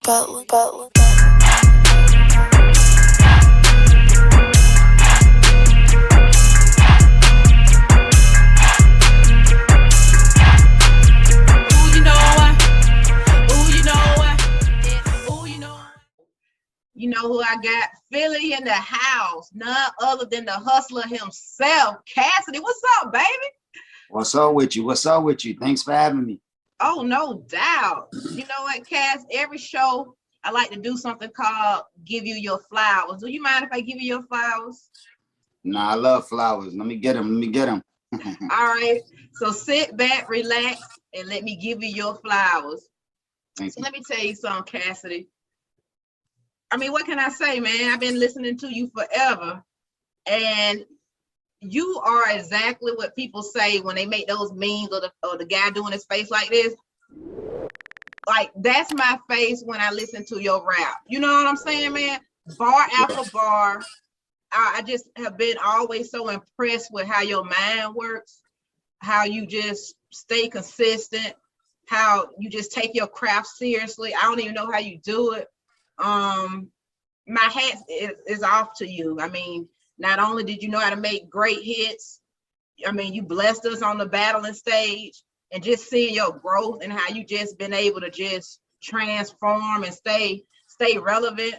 But You know who I got? Philly in the house. None other than the hustler himself. Cassidy, what's up, baby? What's up with you? What's up with you? Thanks for having me. Oh, no doubt. You know what, Cass? Every show, I like to do something called Give You Your Flowers. Do you mind if I give you your flowers? Nah, I love flowers. Let me get them. Let me get them. All right. So sit back, relax, and let me give you your flowers. Thank you. Let me tell you something, Cassidy. I mean, what can I say, man? I've been listening to you forever, and you are exactly what people say when they make those memes or the guy doing his face like this. Like, that's my face when I listen to your rap. You know what I'm saying, man? Bar after bar. I just have been always so impressed with how your mind works, how you just stay consistent, how you just take your craft seriously. I don't even know how you do it. My hat is off to you. I mean, not only did you know how to make great hits, I mean, you blessed us on the battling stage, and just seeing your growth and how you just been able to just transform and stay relevant.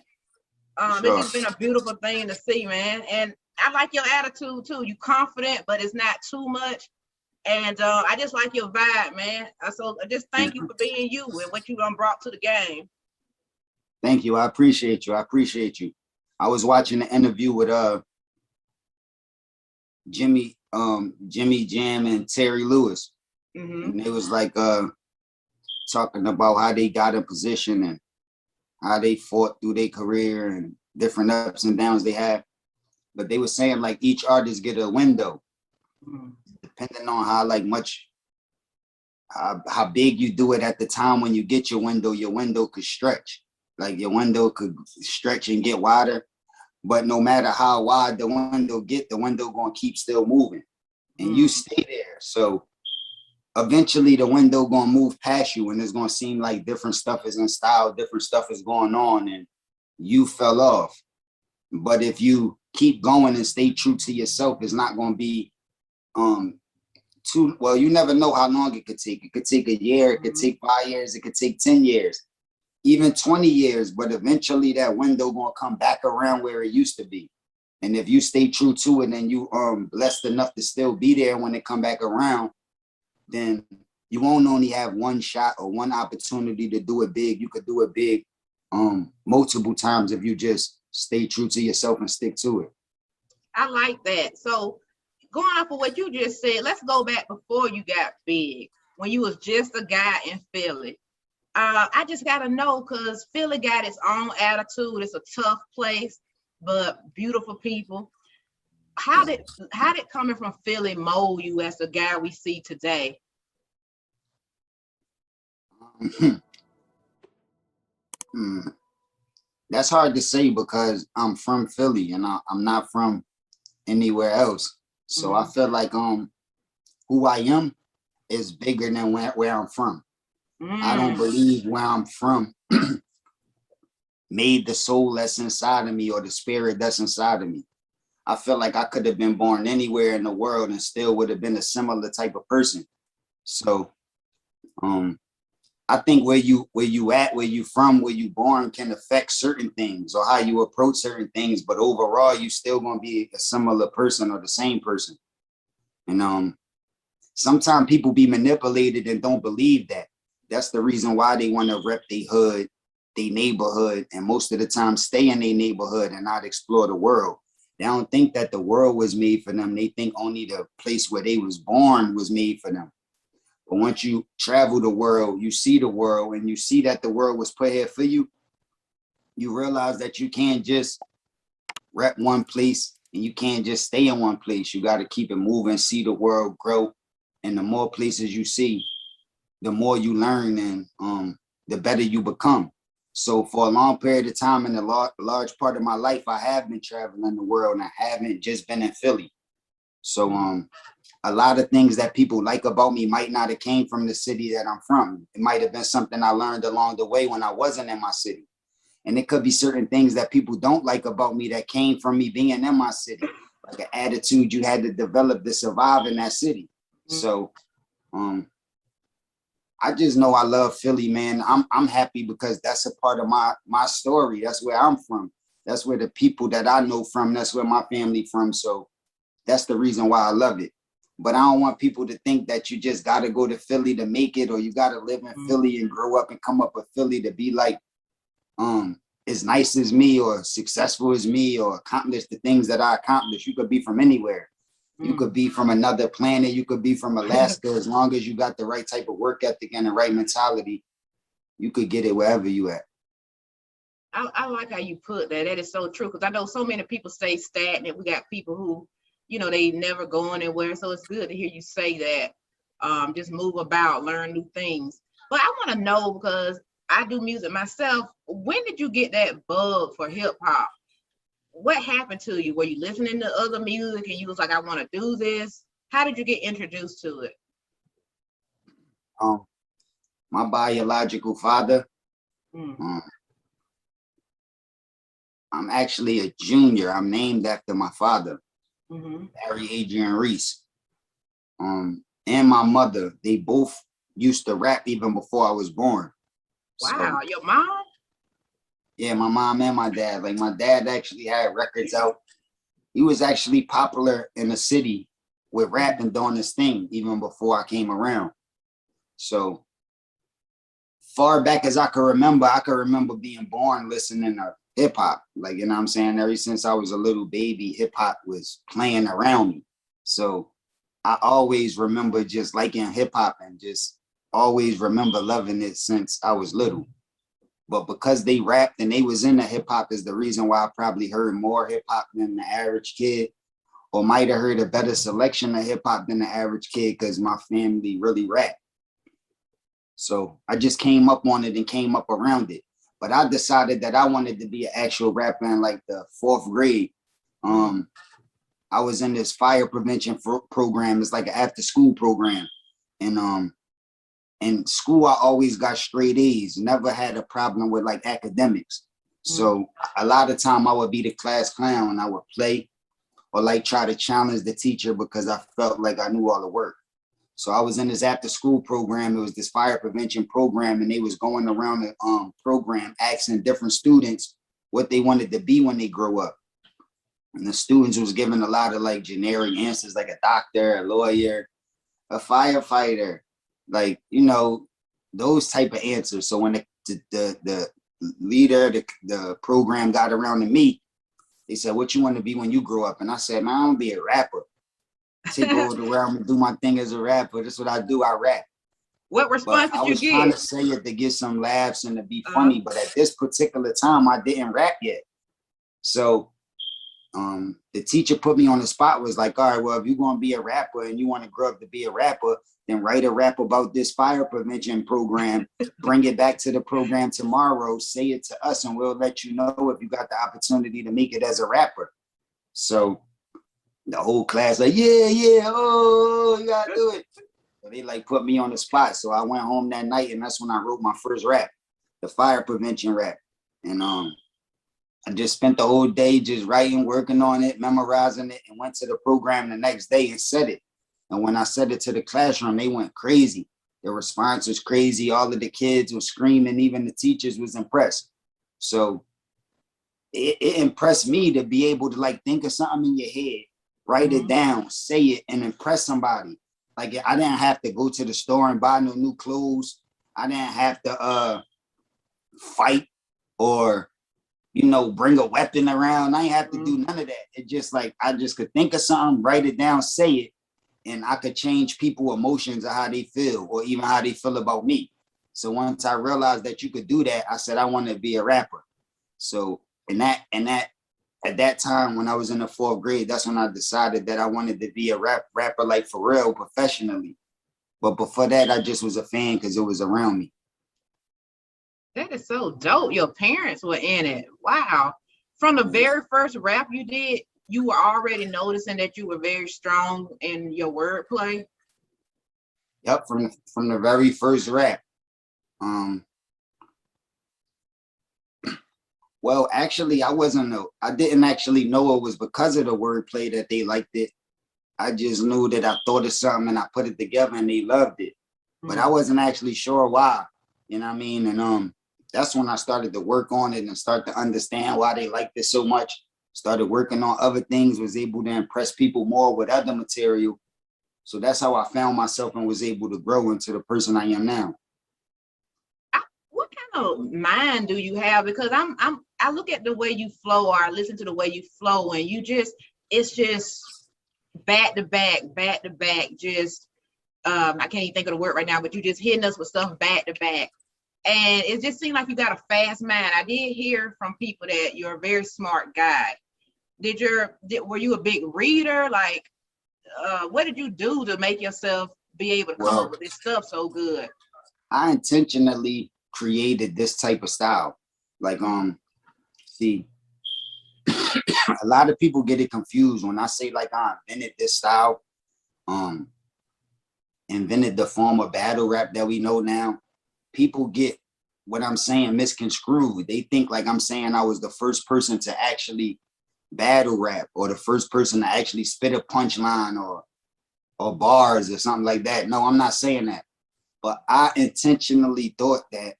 Sure. It's just been a beautiful thing to see, man. And I like your attitude too. You confident, but it's not too much. And I just like your vibe, man. So I just thank you for being you and what you brought to the game. Thank you. I appreciate you. I appreciate you. I was watching the interview with Jimmy Jam and Terry Lewis. And it was like talking about how they got in position and how they fought through their career and different ups and downs they had. But they were saying like each artist get a window, depending on how big you do it at the time. When you get your window could stretch. Like your window could stretch and get wider. But no matter how wide the window get, the window gonna keep still moving. And you stay there. So eventually the window gonna move past you, and it's gonna seem like different stuff is in style, different stuff is going on, and you fell off. But if you keep going and stay true to yourself, it's not gonna be too well. You never know how long it could take. It could take a year, it could take 5 years, it could take 10 years, even 20 years. But eventually that window gonna come back around where it used to be. And if you stay true to it and you blessed enough to still be there when it come back around, then you won't only have one shot or one opportunity to do it big. You could do it big multiple times if you just stay true to yourself and stick to it. I like that. So going off of what you just said, let's go back before you got big, when you was just a guy in Philly. I just gotta know, because Philly got its own attitude. It's a tough place, but beautiful people. How did coming from Philly mold you as the guy we see today? That's hard to say because I'm from Philly and I'm not from anywhere else. So I feel like who I am is bigger than where I'm from. I don't believe where I'm from made the soul that's inside of me or the spirit that's inside of me. I feel like I could have been born anywhere in the world and still would have been a similar type of person. So I think where you at, where you from, where you born can affect certain things or how you approach certain things. But overall, you still gonna be a similar person or the same person. And sometimes people be manipulated and don't believe that. That's the reason why they want to rep their hood, their neighborhood, and most of the time stay in their neighborhood and not explore the world. They don't think that the world was made for them. They think only the place where they was born was made for them. But once you travel the world, you see the world, and you see that the world was put here for you, you realize that you can't just rep one place and you can't just stay in one place. You got to keep it moving, see the world grow. And the more places you see, the more you learn and the better you become. So for a long period of time in a large part of my life, I have been traveling the world and I haven't just been in Philly. So a lot of things that people like about me might not have came from the city that I'm from. It might have been something I learned along the way when I wasn't in my city. And it could be certain things that people don't like about me that came from me being in my city, like an attitude you had to develop to survive in that city. So I just know I love Philly, man. I'm happy because that's a part of my story. That's where I'm from. That's where the people that I know from, that's where my family from. So that's the reason why I love it. But I don't want people to think that you just got to go to Philly to make it, or you got to live in Philly and grow up and come up with Philly to be like as nice as me or successful as me or accomplish the things that I accomplished. You could be from anywhere. You could be from another planet. You could be from Alaska. As long as you got the right type of work ethic and the right mentality, you could get it wherever you at. I like how you put that. That is so true, because I know so many people stay stagnant. We got people who, they never go anywhere. So it's good to hear you say that. Just move about, learn new things. But I want to know, because I do music myself. When did you get that bug for hip hop? What happened to you? Were you listening to other music and you was like, I want to do this? How did you get introduced to it? My biological father. I'm actually a junior. I'm named after my father, Barry Adrian Reese. And my mother, they both used to rap even before I was born. Wow, so, your mom? Yeah, my mom and my dad. Like, my dad actually had records out. He was actually popular in the city with rapping doing this thing even before I came around. So far back as I can remember being born listening to hip hop. Like, you know what I'm saying? Ever since I was a little baby, hip hop was playing around me. So I always remember just liking hip hop and just always remember loving it since I was little. But because they rapped and they was in the hip hop is the reason why I probably heard more hip hop than the average kid, or might have heard a better selection of hip hop than the average kid because my family really rapped. So I just came up on it and came up around it. But I decided that I wanted to be an actual rapper in like the 4th grade. I was in this fire prevention program. It's like an after school program. And in school, I always got straight A's, never had a problem with like academics. So a lot of time I would be the class clown. I would play or like try to challenge the teacher because I felt like I knew all the work. So I was in this after school program. It was this fire prevention program, and they was going around the program asking different students what they wanted to be when they grow up. And the students was giving a lot of like generic answers, like a doctor, a lawyer, a firefighter, like, those type of answers. So when the leader, the program got around to me, they said, what you want to be when you grow up? And I said, man, I want to be a rapper. Take over the realm and do my thing as a rapper. That's what I do. I rap. What response did you get? I was trying to say it to get some laughs and to be funny, but at this particular time, I didn't rap yet. So the teacher put me on the spot, was like, all right, well, if you're going to be a rapper and you want to grow up to be a rapper, then write a rap about this fire prevention program, bring it back to the program tomorrow, say it to us, and we'll let you know if you got the opportunity to make it as a rapper. So the whole class like, yeah, oh, you gotta do it. So they like put me on the spot. So I went home that night, and that's when I wrote my first rap, the fire prevention rap. And I just spent the whole day just writing, working on it, memorizing it, and went to the program the next day and said it. And when I said it to the classroom, they went crazy. The response was crazy. All of the kids were screaming. Even the teachers was impressed. So it impressed me to be able to like think of something in your head, write it down, say it, and impress somebody. Like, I didn't have to go to the store and buy no new clothes. I didn't have to fight or, bring a weapon around. I ain't have to do none of that. It just like, I just could think of something, write it down, say it, and I could change people's emotions of how they feel or even how they feel about me. So once I realized that you could do that, I said, I want to be a rapper. So at that time, when I was in the 4th grade, that's when I decided that I wanted to be a rapper, like for real, professionally. But before that, I just was a fan because it was around me. That is so dope. Your parents were in it. Wow. From the very first rap you did, you were already noticing that you were very strong in your wordplay? Yep, from the very first rap. Well, actually, I didn't actually know it was because of the wordplay that they liked it. I just knew that I thought of something and I put it together and they loved it. But I wasn't actually sure why, you know what I mean? And that's when I started to work on it and start to understand why they liked it so much. Started working on other things, was able to impress people more with other material. So that's how I found myself and was able to grow into the person I am now. What kind of mind do you have? Because I look at the way you flow, or I listen to the way you flow, and it's just back to back, just I can't even think of the word right now, but you just hitting us with stuff back to back. And it just seemed like you got a fast mind. I did hear from people that you're a very smart guy. Were you a big reader? Like, what did you do to make yourself be able to come up with this stuff so good? I intentionally created this type of style. Like, see, a lot of people get it confused when I say like I invented this style, invented the form of battle rap that we know now. People get what I'm saying misconstrued. They think like I'm saying I was the first person to actually battle rap or the first person to actually spit a punchline or bars or something like that. No, I'm not saying that. But I intentionally thought that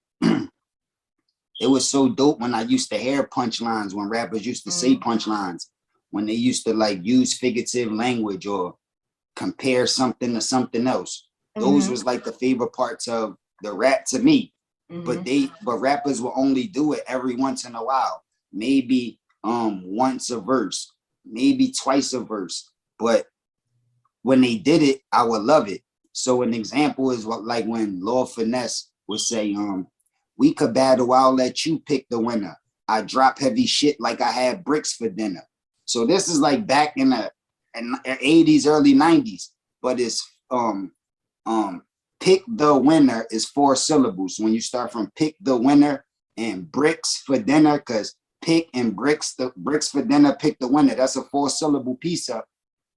it was so dope when I used to hear punchlines, when rappers used to say punchlines, when they used to like use figurative language or compare something to something else. Those was like the favorite parts of the rap to me. But rappers will only do it every once in a while. Maybe once a verse, maybe twice a verse. But when they did it, I would love it. So an example is what, like when Lord Finesse would say, we could battle, I'll let you pick the winner. I drop heavy shit like I had bricks for dinner. So this is like back in the 80s, early 90s, but it's pick the winner is 4 syllables. When you start from pick the winner and bricks for dinner, because pick and bricks, the bricks for dinner, pick the winner. That's a 4-syllable piece up,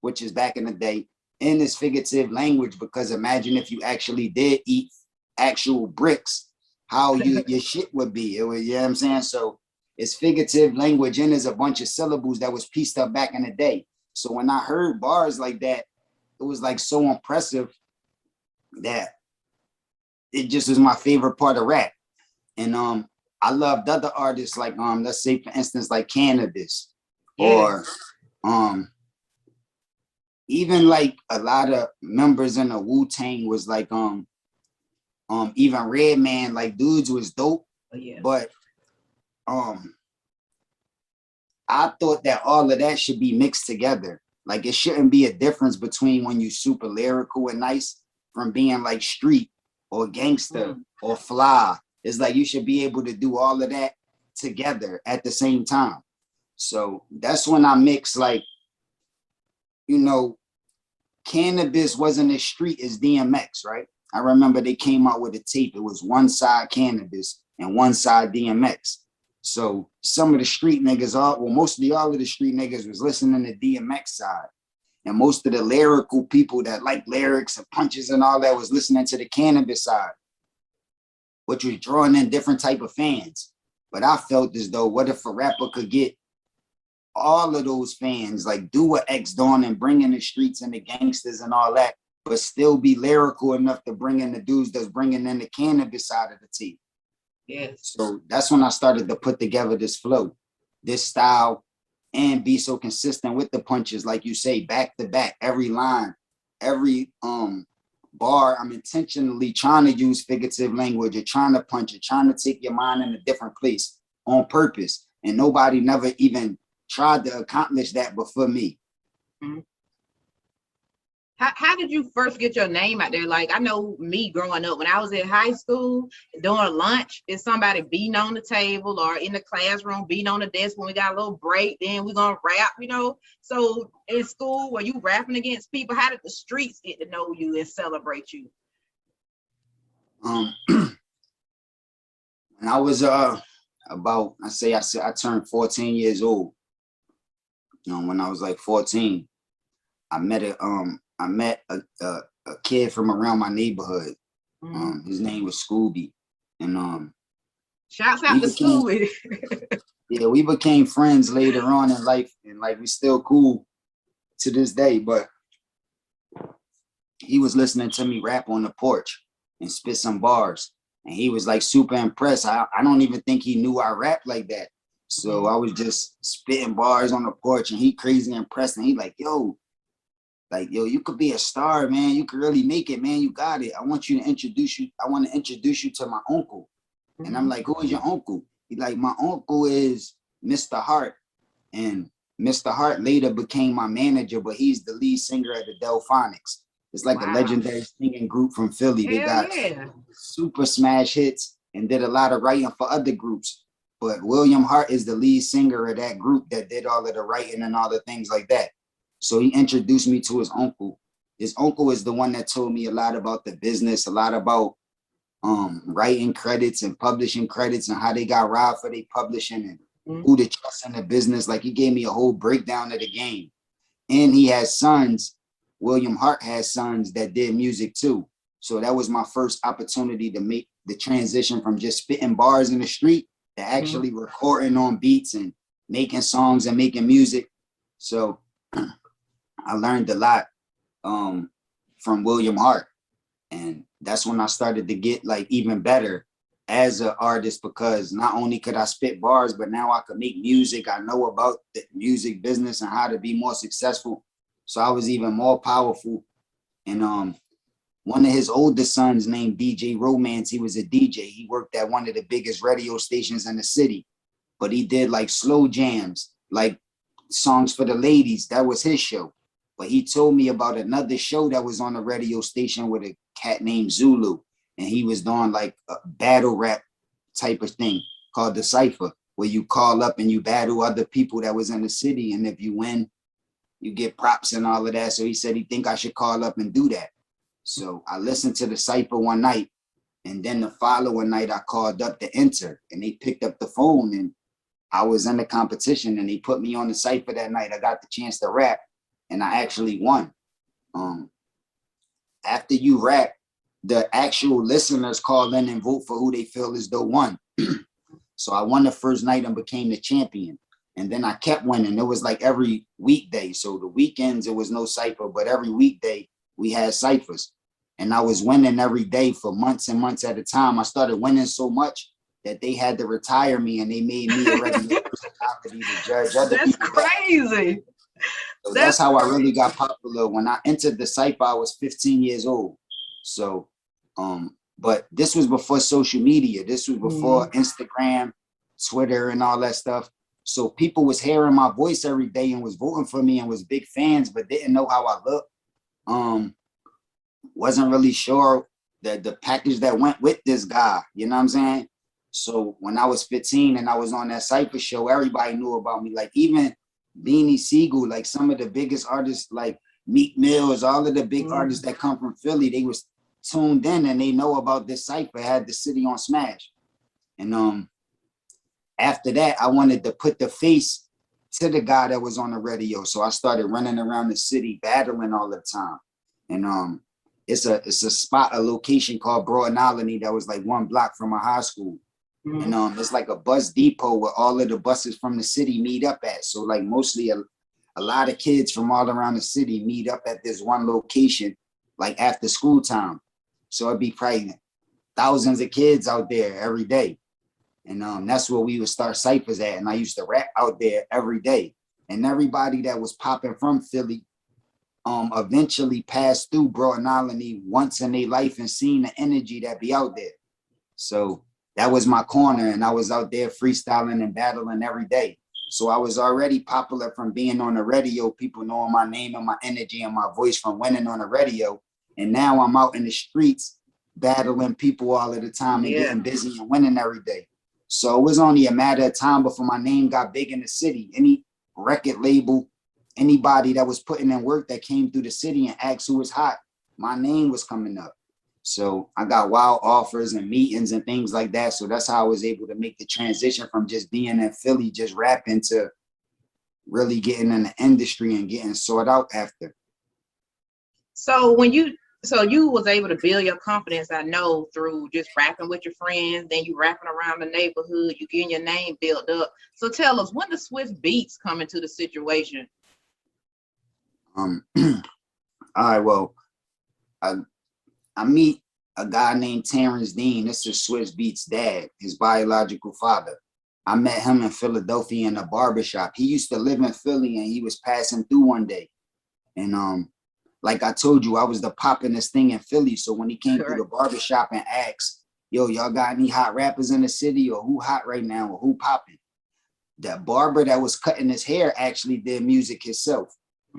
which is back in the day. In this figurative language, because imagine if you actually did eat actual bricks, how your shit would be. You know what I'm saying? So it's figurative language and there's a bunch of syllables that was pieced up back in the day. So when I heard bars like that, it was like so impressive that it just is my favorite part of rap. And I loved other artists like let's say for instance like Cannabis, or even like a lot of members in the Wu-Tang was like even Redman, like dudes was dope. But I thought that all of that should be mixed together. Like it shouldn't be a difference between when you super lyrical and nice from being like street or gangster or fly. It's like you should be able to do all of that together at the same time. So that's when I mix, like, you know, Cannabis wasn't as street as DMX, right? I remember they came out with a tape. It was one side Cannabis and one side DMX. So some of the street niggas, mostly all of the street niggas was listening to DMX side. And most of the lyrical people that like lyrics and punches and all that was listening to the Cannabis side, which was drawing in different type of fans. But I felt as though, what if a rapper could get all of those fans, like do what X doing and bring in the streets and the gangsters and all that, but still be lyrical enough to bring in the dudes that's bringing in the Cannabis side of the team. Yes. So that's when I started to put together this flow, this style, and be so consistent with the punches, like you say, back to back, every line, every bar. I'm intentionally trying to use figurative language or trying to punch it, trying to take your mind in a different place on purpose. And nobody never even tried to accomplish that before me. How did you first get your name out there? Like, I know me growing up, when I was in high school, during lunch, is somebody beating on the table or in the classroom, beating on the desk when we got a little break, then we're going to rap, you know? So in school, were you rapping against people? How did the streets get to know you and celebrate you? When I was I turned 14 years old. when I was like 14, I met a kid from around my neighborhood. His name was Scooby, and Shouts we out to became Scooby. we became friends later on in life, and like we still cool to this day. But he was listening to me rap on the porch and spit some bars, and he was like super impressed. I don't even think he knew I rapped like that. So I was just spitting bars on the porch, and he crazy impressed, and he like, yo, you could be a star, man. You could really make it, man. You got it. I want to introduce you to my uncle. And I'm like, who is your uncle? He's like, my uncle is Mr. Hart. And Mr. Hart later became my manager, but he's the lead singer at the Delphonics. It's like a legendary singing group from Philly. They got super smash hits and did a lot of writing for other groups. But William Hart is the lead singer of that group that did all of the writing and all the things like that. So he introduced me to his uncle. His uncle is the one that told me a lot about the business, a lot about writing credits and publishing credits and how they got robbed for their publishing and who to trust in the business. Like, he gave me a whole breakdown of the game. And he has sons. William Hart has sons that did music too. So that was my first opportunity to make the transition from just spitting bars in the street to actually recording on beats and making songs and making music. So I learned a lot from William Hart. And that's when I started to get like even better as an artist, because not only could I spit bars, but now I could make music. I know about the music business and how to be more successful. So I was even more powerful. And one of his oldest sons named DJ Romance, he was a DJ. He worked at one of the biggest radio stations in the city, but he did like slow jams, like songs for the ladies. That was his show. But he told me about another show that was on the radio station with a cat named Zulu. And he was doing like a battle rap type of thing called the Cypher, where you call up and you battle other people that was in the city. And if you win, you get props and all of that. So he said he think I should call up and do that. So I listened to the Cypher one night. And then the following night I called up to enter, and they picked up the phone, and I was in the competition, and they put me on the Cypher that night. I got the chance to rap, and I actually won. After you rap, the actual listeners call in and vote for who they feel is the one. So I won the first night and became the champion. And then I kept winning. It was like every weekday. So the weekends, it was no Cypher, but every weekday we had Cyphers. And I was winning every day for months and months at a time. I started winning so much that they had to retire me, and they made me a regular personality to judge other people. That's crazy. So that's how I really got popular. When I entered the Cypher, I was 15 years old. So, but this was before social media. This was before Instagram, Twitter, and all that stuff. So people was hearing my voice every day and was voting for me and was big fans, but didn't know how I looked. Wasn't really sure that the package that went with this guy, you know what I'm saying? So when I was 15 and I was on that Cypher show, everybody knew about me. Like even Beanie Siegel, like some of the biggest artists, like Meek Mills, all of the big artists that come from Philly, they was tuned in and they know about this Cypher, had the city on smash. And after that, I wanted to put the face to the guy that was on the radio. So I started running around the city battling all the time. And it's a spot, a location called Broad Colony that was like one block from my high school. And it's like a bus depot where all of the buses from the city meet up at. So like mostly a lot of kids from all around the city meet up at this one location, like after school time. So it'd be probably thousands of kids out there every day. And that's where we would start Cyphers at. And I used to rap out there every day. And everybody that was popping from Philly eventually passed through Broad Colony once in their life and seen the energy that be out there. So that was my corner, and I was out there freestyling and battling every day. So I was already popular from being on the radio, people knowing my name and my energy and my voice from winning on the radio. And now I'm out in the streets battling people all of the time and getting busy and winning every day. So it was only a matter of time before my name got big in the city. Any record label, anybody that was putting in work that came through the city and asked who was hot, my name was coming up. So I got wild offers and meetings and things like that. So that's how I was able to make the transition from just being in Philly, just rapping, to really getting in the industry and getting sought out after. So you was able to build your confidence, I know, through just rapping with your friends, then you rapping around the neighborhood, you getting your name built up. So tell us, when the Swiss Beats come into the situation? All right, well, I meet a guy named Terrence Dean. This is Swiss Beats' dad, his biological father. I met him in Philadelphia in a barbershop. He used to live in Philly and he was passing through one day. And like I told you, I was the poppin'est thing in Philly. So when he came through the barbershop and asked, yo, y'all got any hot rappers in the city, or who hot right now, or who popping? That barber that was cutting his hair actually did music himself,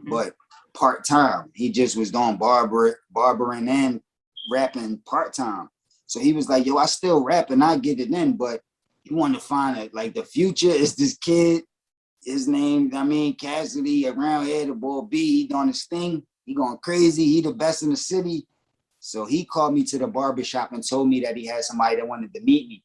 but part-time. He just was doing barbering and rapping part-time. So he was like, yo, I still rap and I get it in, but you want to find it. Like the future is this kid, his name, Cassidy, around here, the boy B, he doing his thing. He going crazy. He the best in the city. So he called me to the barbershop and told me that he had somebody that wanted to meet me.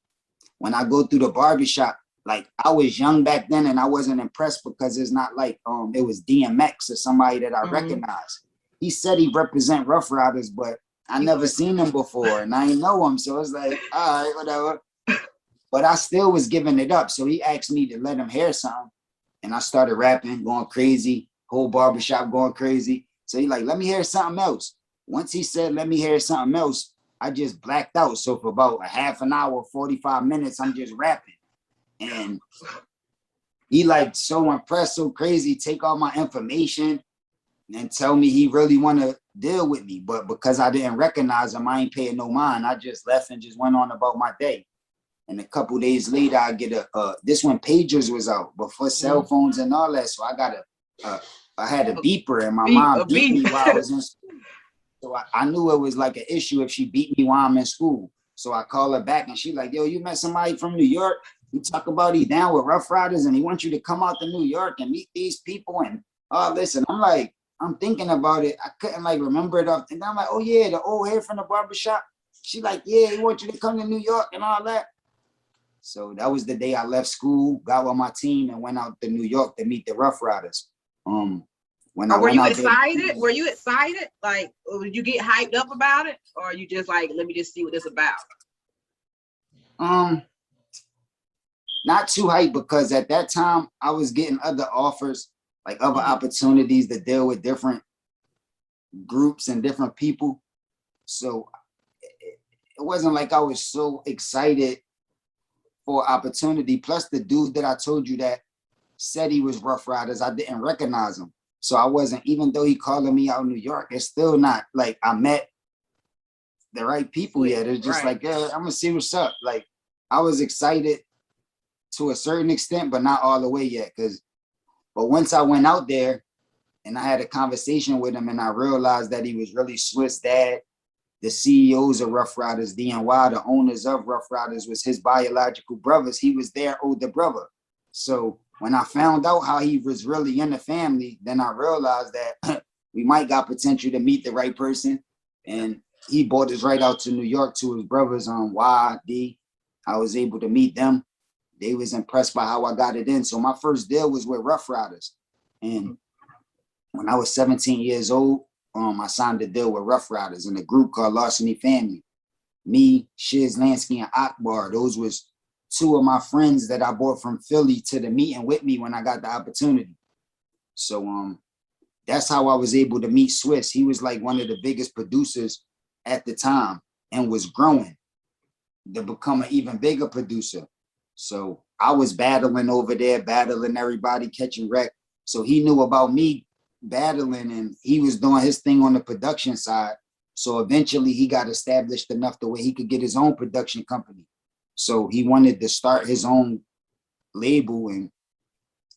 When I go through the barbershop, like I was young back then and I wasn't impressed because it's not like it was DMX or somebody that I recognize. He said he represent Rough Riders, but I never seen him before and I ain't know him. So it's like, all right, whatever. But I still was giving it up. So he asked me to let him hear something. And I started rapping, going crazy, whole barbershop going crazy. So he like, let me hear something else. Once he said, let me hear something else, I just blacked out. So for about a half an hour, 45 minutes, I'm just rapping. And he like so impressed, so crazy, take all my information and tell me he really want to deal with me. But because I didn't recognize him, I ain't paying no mind. I just left and just went on about my day. And a couple days later, I get this when pagers was out, before cell phones and all that. So I got I had a beeper and my mom beat me while I was in school. So I knew it was like an issue if she beat me while I'm in school. So I call her back and she like, yo, you met somebody from New York? You talk about he down with Rough Riders and he wants you to come out to New York and meet these people and listen, I'm like, I'm thinking about it. I couldn't like remember it up. And I'm like, oh yeah, the old hair from the barbershop. She like, yeah, he wants you to come to New York and all that. So that was the day I left school, got with my team and went out to New York to meet the Rough Riders. Were you excited? Were you excited? Like, would you get hyped up about it? Or are you just like, let me just see what it's about? Not too hyped because at that time I was getting other offers, like other opportunities to deal with different groups and different people. So it wasn't like I was so excited for opportunity. Plus the dude that I told you that said he was Rough Riders, I didn't recognize him. So I wasn't, even though he calling me out in New York, it's still not like I met the right people yet. It's just like, yeah, I'm gonna see what's up. Like I was excited to a certain extent, but not all the way yet. But once I went out there and I had a conversation with him and I realized that he was really Swiss dad, the CEOs of Rough Riders, DNY, the owners of Rough Riders was his biological brothers. He was their older brother. So when I found out how he was really in the family, then I realized that we might got potential to meet the right person. And he brought us right out to New York to his brothers on YD. I was able to meet them. They was impressed by how I got it in. So my first deal was with Rough Riders. And when I was 17 years old, I signed a deal with Rough Riders in a group called Larceny Family. Me, Shiz Lansky, and Akbar. Those was two of my friends that I brought from Philly to the meeting with me when I got the opportunity. So that's how I was able to meet Swiss. He was like one of the biggest producers at the time and was growing to become an even bigger producer. So I was battling over there, battling everybody, catching wreck. So he knew about me battling and he was doing his thing on the production side. So eventually he got established enough the way he could get his own production company. So he wanted to start his own label and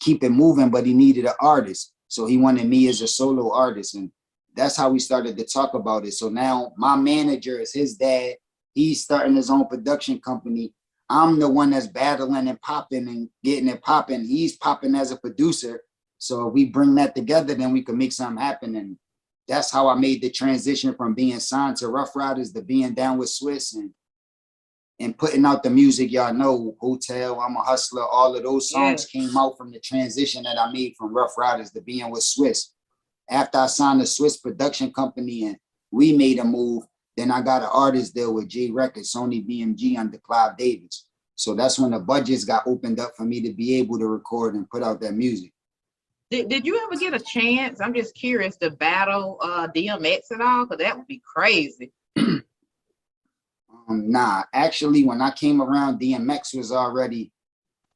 keep it moving, but he needed an artist. So he wanted me as a solo artist. And that's how we started to talk about it. So now my manager is his dad. He's starting his own production company. I'm the one that's battling and popping and getting it popping. He's popping as a producer. So if we bring that together, then we can make something happen. And that's how I made the transition from being signed to Rough Riders to being down with Swiss. And and putting out the music, y'all know, Hotel, I'm a Hustler, all of those songs came out from the transition that I made from Rough Riders to being with Swiss. After I signed the Swiss production company and we made a move, then I got an artist deal with J Records, Sony BMG under Clive Davis. So that's when the budgets got opened up for me to be able to record and put out that music. Did you ever get a chance? I'm just curious to battle DMX at all, because that would be crazy. Nah, actually, when I came around, DMX was already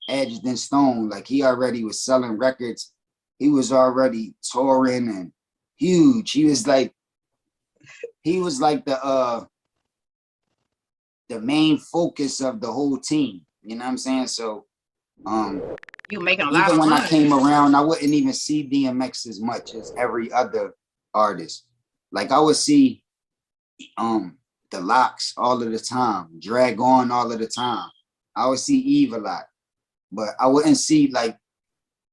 edged in stone. Like he already was selling records. He was already touring and huge. He was like the main focus of the whole team. You know what I'm saying? So you making a lot even of when money. I came around, I wouldn't even see DMX as much as every other artist. Like I would see the Locks all of the time, Drag On all of the time. I would see Eve a lot, but I wouldn't see like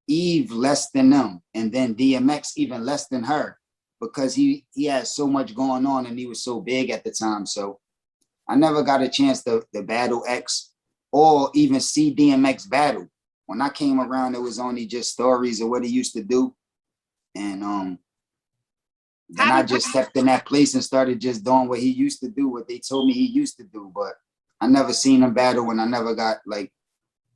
Eve less than them, and then DMX even less than her, because he had so much going on and he was so big at the time. So I never got a chance to battle X or even see DMX battle. When I came around, it was only just stories of what he used to do, and then I just stepped in that place and started just doing what he used to do, what they told me he used to do. But I never seen him battle, and I never got like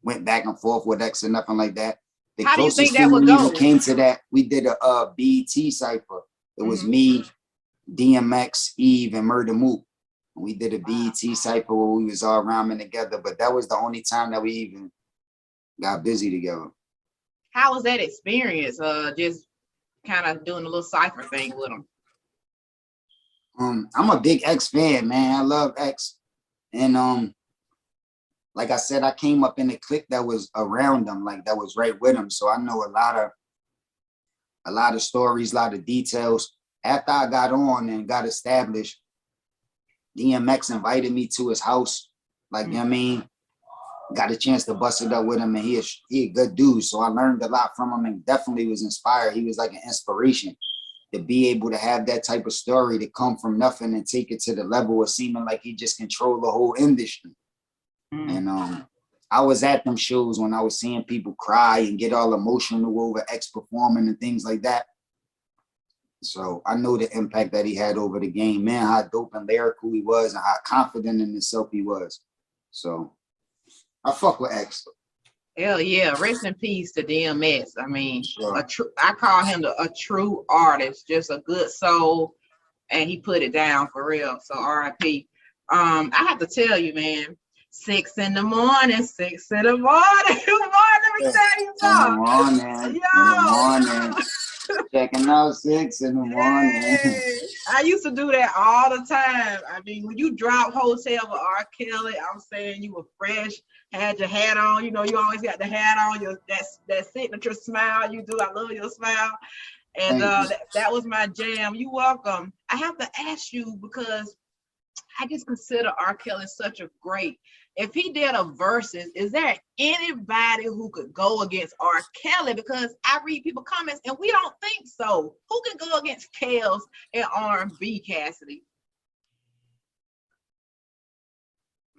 went back and forth with X or nothing like that. The How do you closest think that thing would we go? even came to that, we did a BET cipher. It was me, DMX, Eve, and Murder Mook. We did a BET cipher where we was all rhyming together, but that was the only time that we even got busy together. How was that experience? Just kind of doing a little cipher thing with him. I'm a big X fan, man. I love X, and like I said, I came up in a clique that was around him, like that was right with him. So I know a lot of stories, a lot of details. After I got on and got established, DMX invited me to his house. Like, you know what I mean? Got a chance to bust it up with him, and he a good dude. So I learned a lot from him and definitely was inspired. He was like an inspiration to be able to have that type of story to come from nothing and take it to the level of seeming like he just controlled the whole industry. And I was at them shows when I was seeing people cry and get all emotional over X performing and things like that. So I know the impact that he had over the game, man, how dope and lyrical he was and how confident in himself he was. So I fuck with X. Hell yeah, rest in peace to DMX. I mean, I call him a true artist, just a good soul, and he put it down for real. So RIP. I have to tell you, man, 6 in the morning, 6 in the morning. Let me tell you something. In the morning. Checking out 6 in the morning. I used to do that all the time. I mean, when you drop Hotel with R.Kelly, I'm saying you were fresh, had your hat on. You know, you always got the hat on, that signature smile you do. I love your smile. And that was my jam. You're welcome. I have to ask you, because I just consider R. Kelly such a great. If he did a versus, is there anybody who could go against R. Kelly? Because I read people comments and we don't think so. Who can go against Kels and R&B, Cassidy?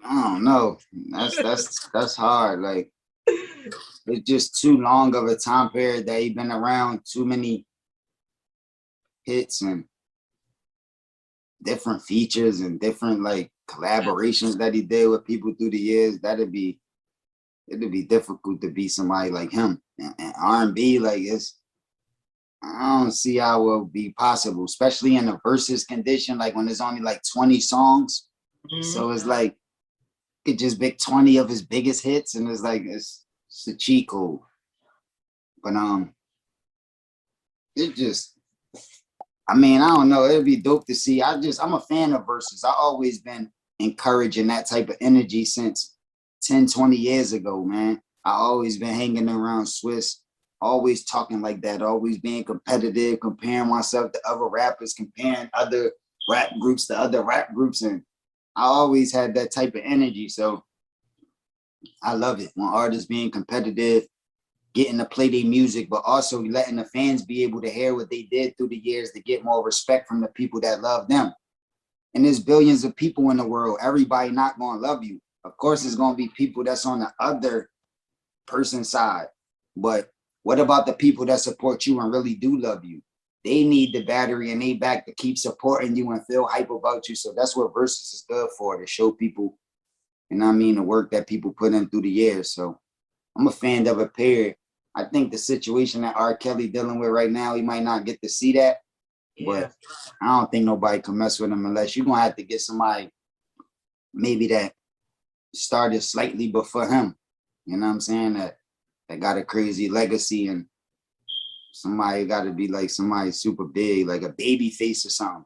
I don't know. That's hard. Like, it's just too long of a time period that he's been around. Too many hits and different features and different like collaborations that he did with people through the years. It'd be difficult to beat somebody like him. And R&B, like I don't see how it will be possible, especially in a versus condition, like when there's only like 20 songs. So it's like it just pick 20 of his biggest hits, and it's like it's a cheat code. But it just, I mean, I don't know. It'd be dope to see. I'm a fan of verses. I always been encouraging that type of energy since 10, 20 years ago, man. I always been hanging around Swiss, always talking like that, always being competitive, comparing myself to other rappers, comparing other rap groups to other rap groups. And I always had that type of energy. So I love it when artists being competitive, getting to play their music, but also letting the fans be able to hear what they did through the years to get more respect from the people that love them. And there's billions of people in the world. Everybody not going to love you. Of course, it's gonna be people that's on the other person's side. But what about the people that support you and really do love you? They need the battery and they back to keep supporting you and feel hype about you. So that's what Versus is good for, to show people, you know what I mean, the work that people put in through the years. So I'm a fan of it, period. I think the situation that R. Kelly dealing with right now, he might not get to see that, but I don't think nobody can mess with him unless you're gonna have to get somebody maybe that started slightly before him. You know what I'm saying? That got a crazy legacy, and somebody got to be like somebody super big, like a baby face or something.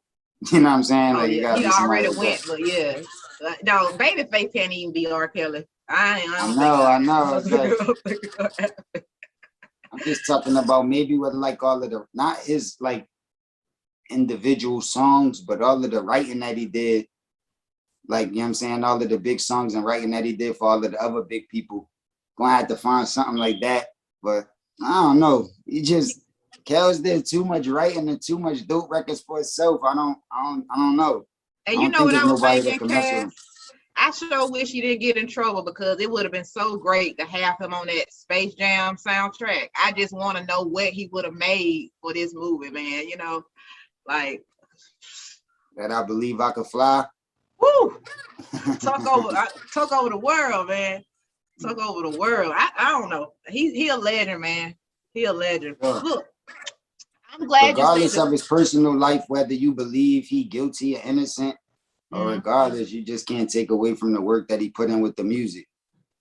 You know what I'm saying? Oh Like you yeah, gotta he be somebody already like went, that. but yeah. No, Babyface can't even be R. Kelly. I I don't think know, I I know. But don't think it's gonna happen. I'm just talking about maybe with like all of the, not his like individual songs, but all of the writing that he did. Like, you know what I'm saying? All of the big songs and writing that he did for all of the other big people. Gonna have to find something like that. But I don't know. He just, Kels did too much writing and too much dope records for itself. I don't know. And I you don't know think what there's I was nobody that thinking, can mess with him. Cass? I sure wish he didn't get in trouble, because it would have been so great to have him on that Space Jam soundtrack. I just want to know what he would have made for this movie, man. You know, like, That I Believe I Could Fly. whoo, took over the world, man. Took over the world. I don't know. He a legend, man. He a legend. Sure. Look, I'm glad you said Regardless that. of his personal life, whether you believe he guilty or innocent, or regardless, you just can't take away from the work that he put in with the music.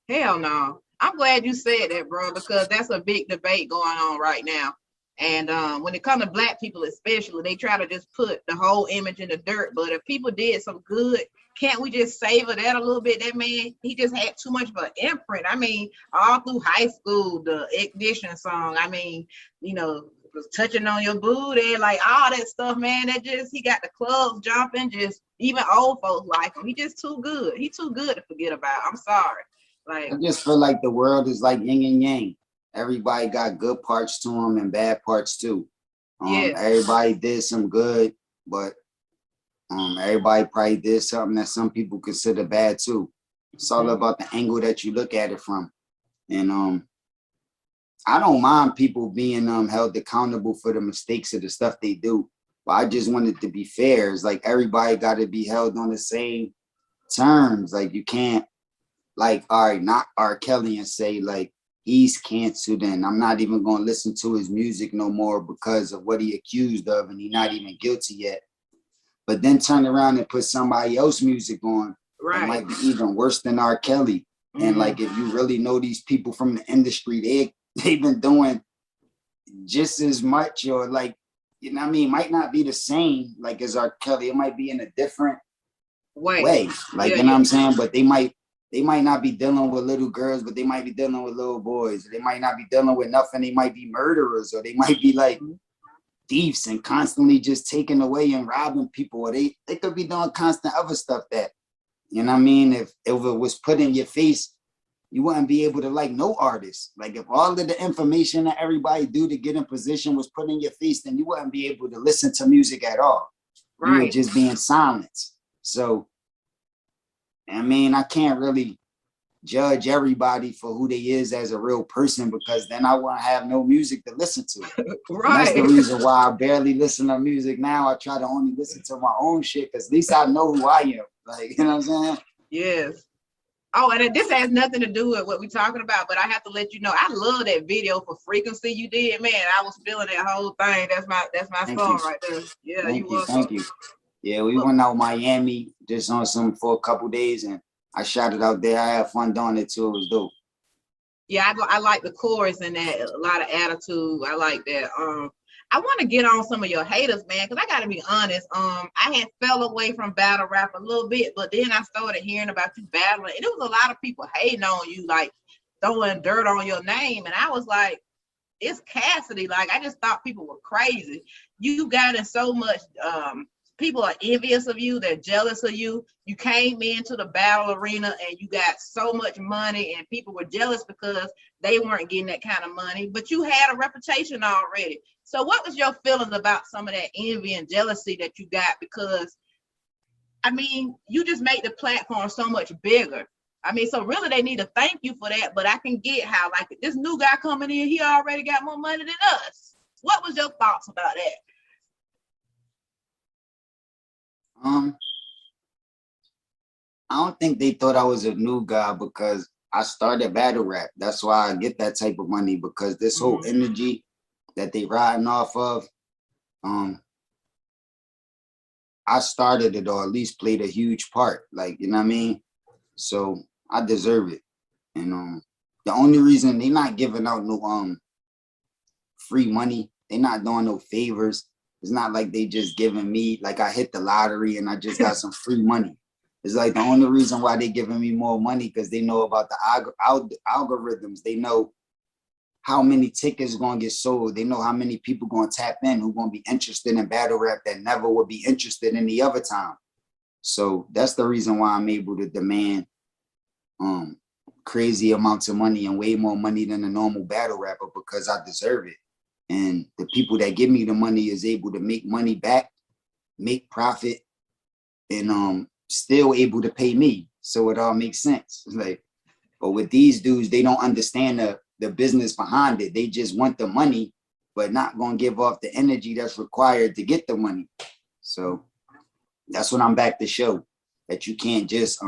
Hell no. I'm glad you said that, bro, because that's a big debate going on right now. And when it comes to Black people, especially, they try to just put the whole image in the dirt. But if people did some good, can't we just savor that a little bit? That man, he just had too much of an imprint. I mean, all through high school, the Ignition song, I mean, you know, was touching on your booty, like all that stuff, man. That just, he got the clubs jumping, just even old folks like him. He just too good. He too good to forget about. I'm sorry. Like, I just feel like the world is like yin and yang. Everybody got good parts to them and bad parts too. yeah. Everybody did some good, but everybody probably did something that some people consider bad too. It's all about the angle that you look at it from. And I don't mind people being held accountable for the mistakes of the stuff they do, but I just want it to be fair. It's like everybody got to be held on the same terms. Like you can't, like, all right, not R. Kelly and say like he's canceled and I'm not even going to listen to his music no more because of what he accused of and he's not even guilty yet. But then turn around and put somebody else's music on that Right. might be even worse than R. Kelly. And like, if you really know these people from the industry, they've been doing just as much, or like, you know what I mean, might not be the same like as R. Kelly. It might be in a different way. Like, you know what I'm saying? But they might not be dealing with little girls, but they might be dealing with little boys. They might not be dealing with nothing. They might be murderers, or they might be like thieves and constantly just taking away and robbing people. Or they could be doing constant other stuff that, you know what I mean? If it was put in your face, you wouldn't be able to like no artist. Like if all of the information that everybody do to get in position was put in your face, then you wouldn't be able to listen to music at all. Right. You would just be in silence. So, I mean, I can't really judge everybody for who they is as a real person, because then I won't have no music to listen to. Right. And that's the reason why I barely listen to music now. I try to only listen to my own shit, because at least I know who I am. Like, you know what I'm saying? Yes. Oh, and this has nothing to do with what we're talking about, but I have to let you know, I love that video for Frequency you did, man. I was feeling that whole thing. That's my song right there. Yeah, thank you. Yeah, we went out Miami just on for a couple days, and I shot it out there. I had fun doing it too. It was dope. Yeah, I like the chorus and that, a lot of attitude. I like that. I want to get on some of your haters, man, because I got to be honest. I had fell away from battle rap a little bit, but then I started hearing about you battling, and it was a lot of people hating on you, like throwing dirt on your name. And I was like, it's Cassidy. Like, I just thought people were crazy. You got in so much, people are envious of you, they're jealous of you. You came into the battle arena and you got so much money, and people were jealous because they weren't getting that kind of money, but you had a reputation already. So what was your feelings about some of that envy and jealousy that you got? Because I mean, you just made the platform so much bigger. I mean, so really they need to thank you for that, but I can get how, like, this new guy coming in, he already got more money than us. What was your thoughts about that? I don't think they thought I was a new guy because I started battle rap. That's why I get that type of money, because this whole energy that they riding off of, I started it, or at least played a huge part. Like, you know what I mean? So I deserve it. And the only reason they not giving out no free money, they not doing no favors. It's not like they just giving me, like I hit the lottery and I just got some free money. It's like the only reason why they giving me more money, because they know about the algorithms. They know how many tickets going to get sold. They know how many people going to tap in who going to be interested in battle rap that never would be interested any other time. So that's the reason why I'm able to demand crazy amounts of money and way more money than a normal battle rapper, because I deserve it. And the people that give me the money is able to make money back, make profit, and still able to pay me. So it all makes sense. Like, but with these dudes, they don't understand the business behind it. They just want the money, but not gonna give off the energy that's required to get the money. So that's what I'm back to show, that you can't just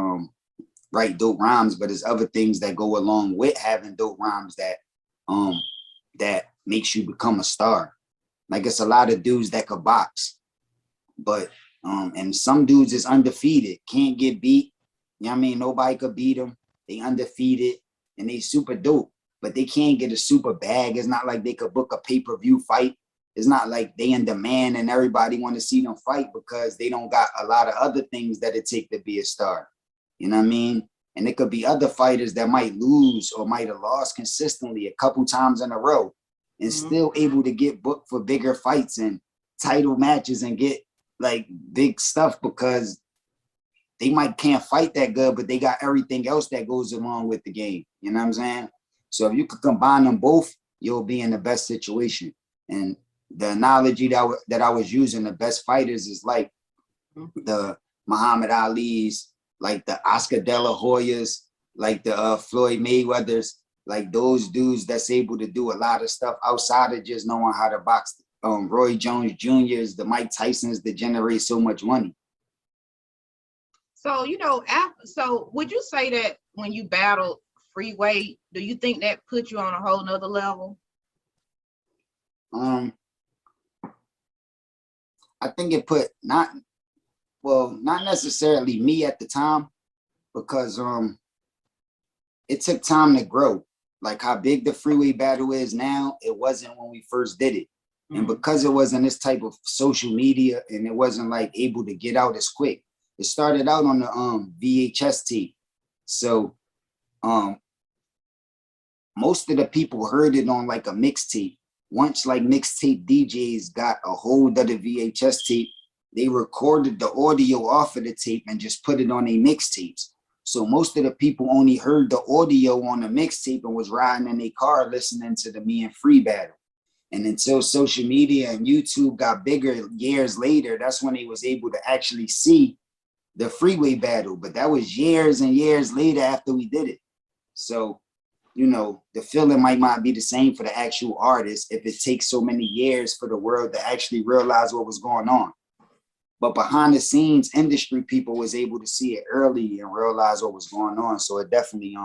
write dope rhymes, but there's other things that go along with having dope rhymes that makes you become a star. Like, it's a lot of dudes that could box, but and some dudes is undefeated, can't get beat. You know what I mean? Nobody could beat them. They undefeated and they super dope, but they can't get a super bag. It's not like they could book a pay-per-view fight. It's not like they in demand and everybody want to see them fight, because they don't got a lot of other things that it take to be a star. You know what I mean? And it could be other fighters that might lose or might have lost consistently a couple times in a row and still able to get booked for bigger fights and title matches and get like big stuff, because they might can't fight that good, but they got everything else that goes along with the game. You know what I'm saying? So if you could combine them both, you'll be in the best situation. And the analogy that I was using, the best fighters is like the Muhammad Ali's, like the Oscar De La Hoyas, like the Floyd Mayweathers, like those dudes that's able to do a lot of stuff outside of just knowing how to box. Roy Jones Jr.'s, the Mike Tyson's that generate so much money. So, so would you say that when you battle Freeway, do you think that put you on a whole nother level? I think it put not necessarily me at the time, because it took time to grow. Like how big the Freeway battle is now, it wasn't when we first did it. And because it wasn't this type of social media and it wasn't like able to get out as quick, it started out on the VHS tape. So most of the people heard it on like a mixtape. Once like mixtape DJs got a hold of the VHS tape, they recorded the audio off of the tape and just put it on their mixtapes. So most of the people only heard the audio on the mixtape and was riding in their car listening to the Me and Free battle. And until social media and YouTube got bigger years later, that's when they was able to actually see the Freeway battle. But that was years and years later after we did it. So, the feeling might not be the same for the actual artist if it takes so many years for the world to actually realize what was going on. But behind the scenes, industry people was able to see it early and realize what was going on. So it definitely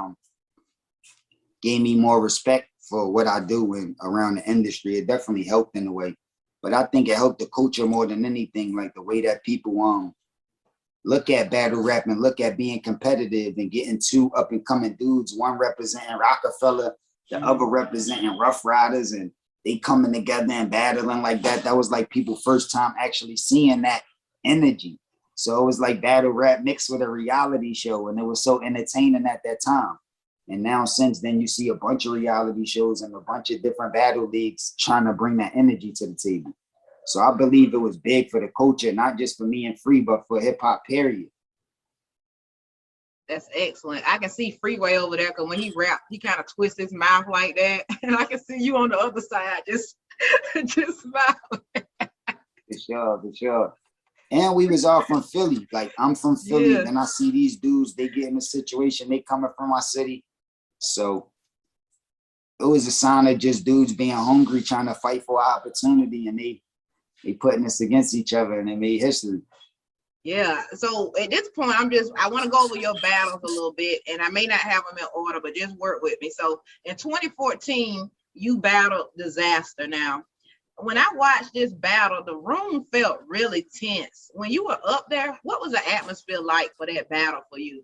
gave me more respect for what I do and around the industry. It definitely helped in a way, but I think it helped the culture more than anything. Like the way that people look at battle rap and look at being competitive and getting two up and coming dudes, one representing Rockefeller, the other representing Rough Riders, and they coming together and battling like that. That was like people first time actually seeing that energy. So it was like battle rap mixed with a reality show, and it was so entertaining at that time. And now since then, you see a bunch of reality shows and a bunch of different battle leagues trying to bring that energy to the table. So I believe it was big for the culture, not just for Me and Free, but for hip hop, period. That's excellent. I can see Freeway over there, because when he rap, he kind of twists his mouth like that. And I can see you on the other side, just smiling. For sure, for sure. And we was all from Philly. Like I'm from Philly. Yeah. Then I see these dudes, they get in a situation, they coming from my city. So it was a sign of just dudes being hungry, trying to fight for opportunity, and they putting us against each other, and they made history. Yeah. So at this point, I want to go over your battles a little bit, and I may not have them in order, but just work with me. So in 2014, you battled Disaster. Now, when I watched this battle, the room felt really tense. When you were up there, what was the atmosphere like for that battle for you?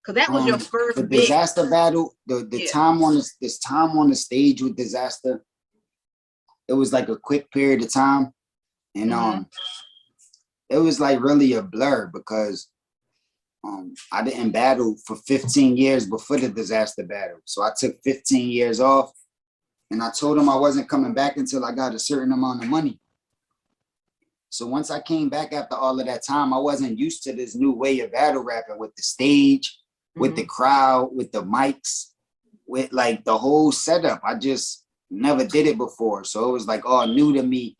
Because that was your The first big, Disaster battle, the yeah. time on this time on the stage with Disaster, it was like a quick period of time, and Mm-hmm. it was like really a blur because I didn't battle for 15 years before the Disaster battle, so I took 15 years off, and I told him I wasn't coming back until I got a certain amount of money. So once I came back after all of that time, I wasn't used to this new way of battle rapping with the stage, with the crowd, with the mics, with like the whole setup. I just never did it before. So it was like all new to me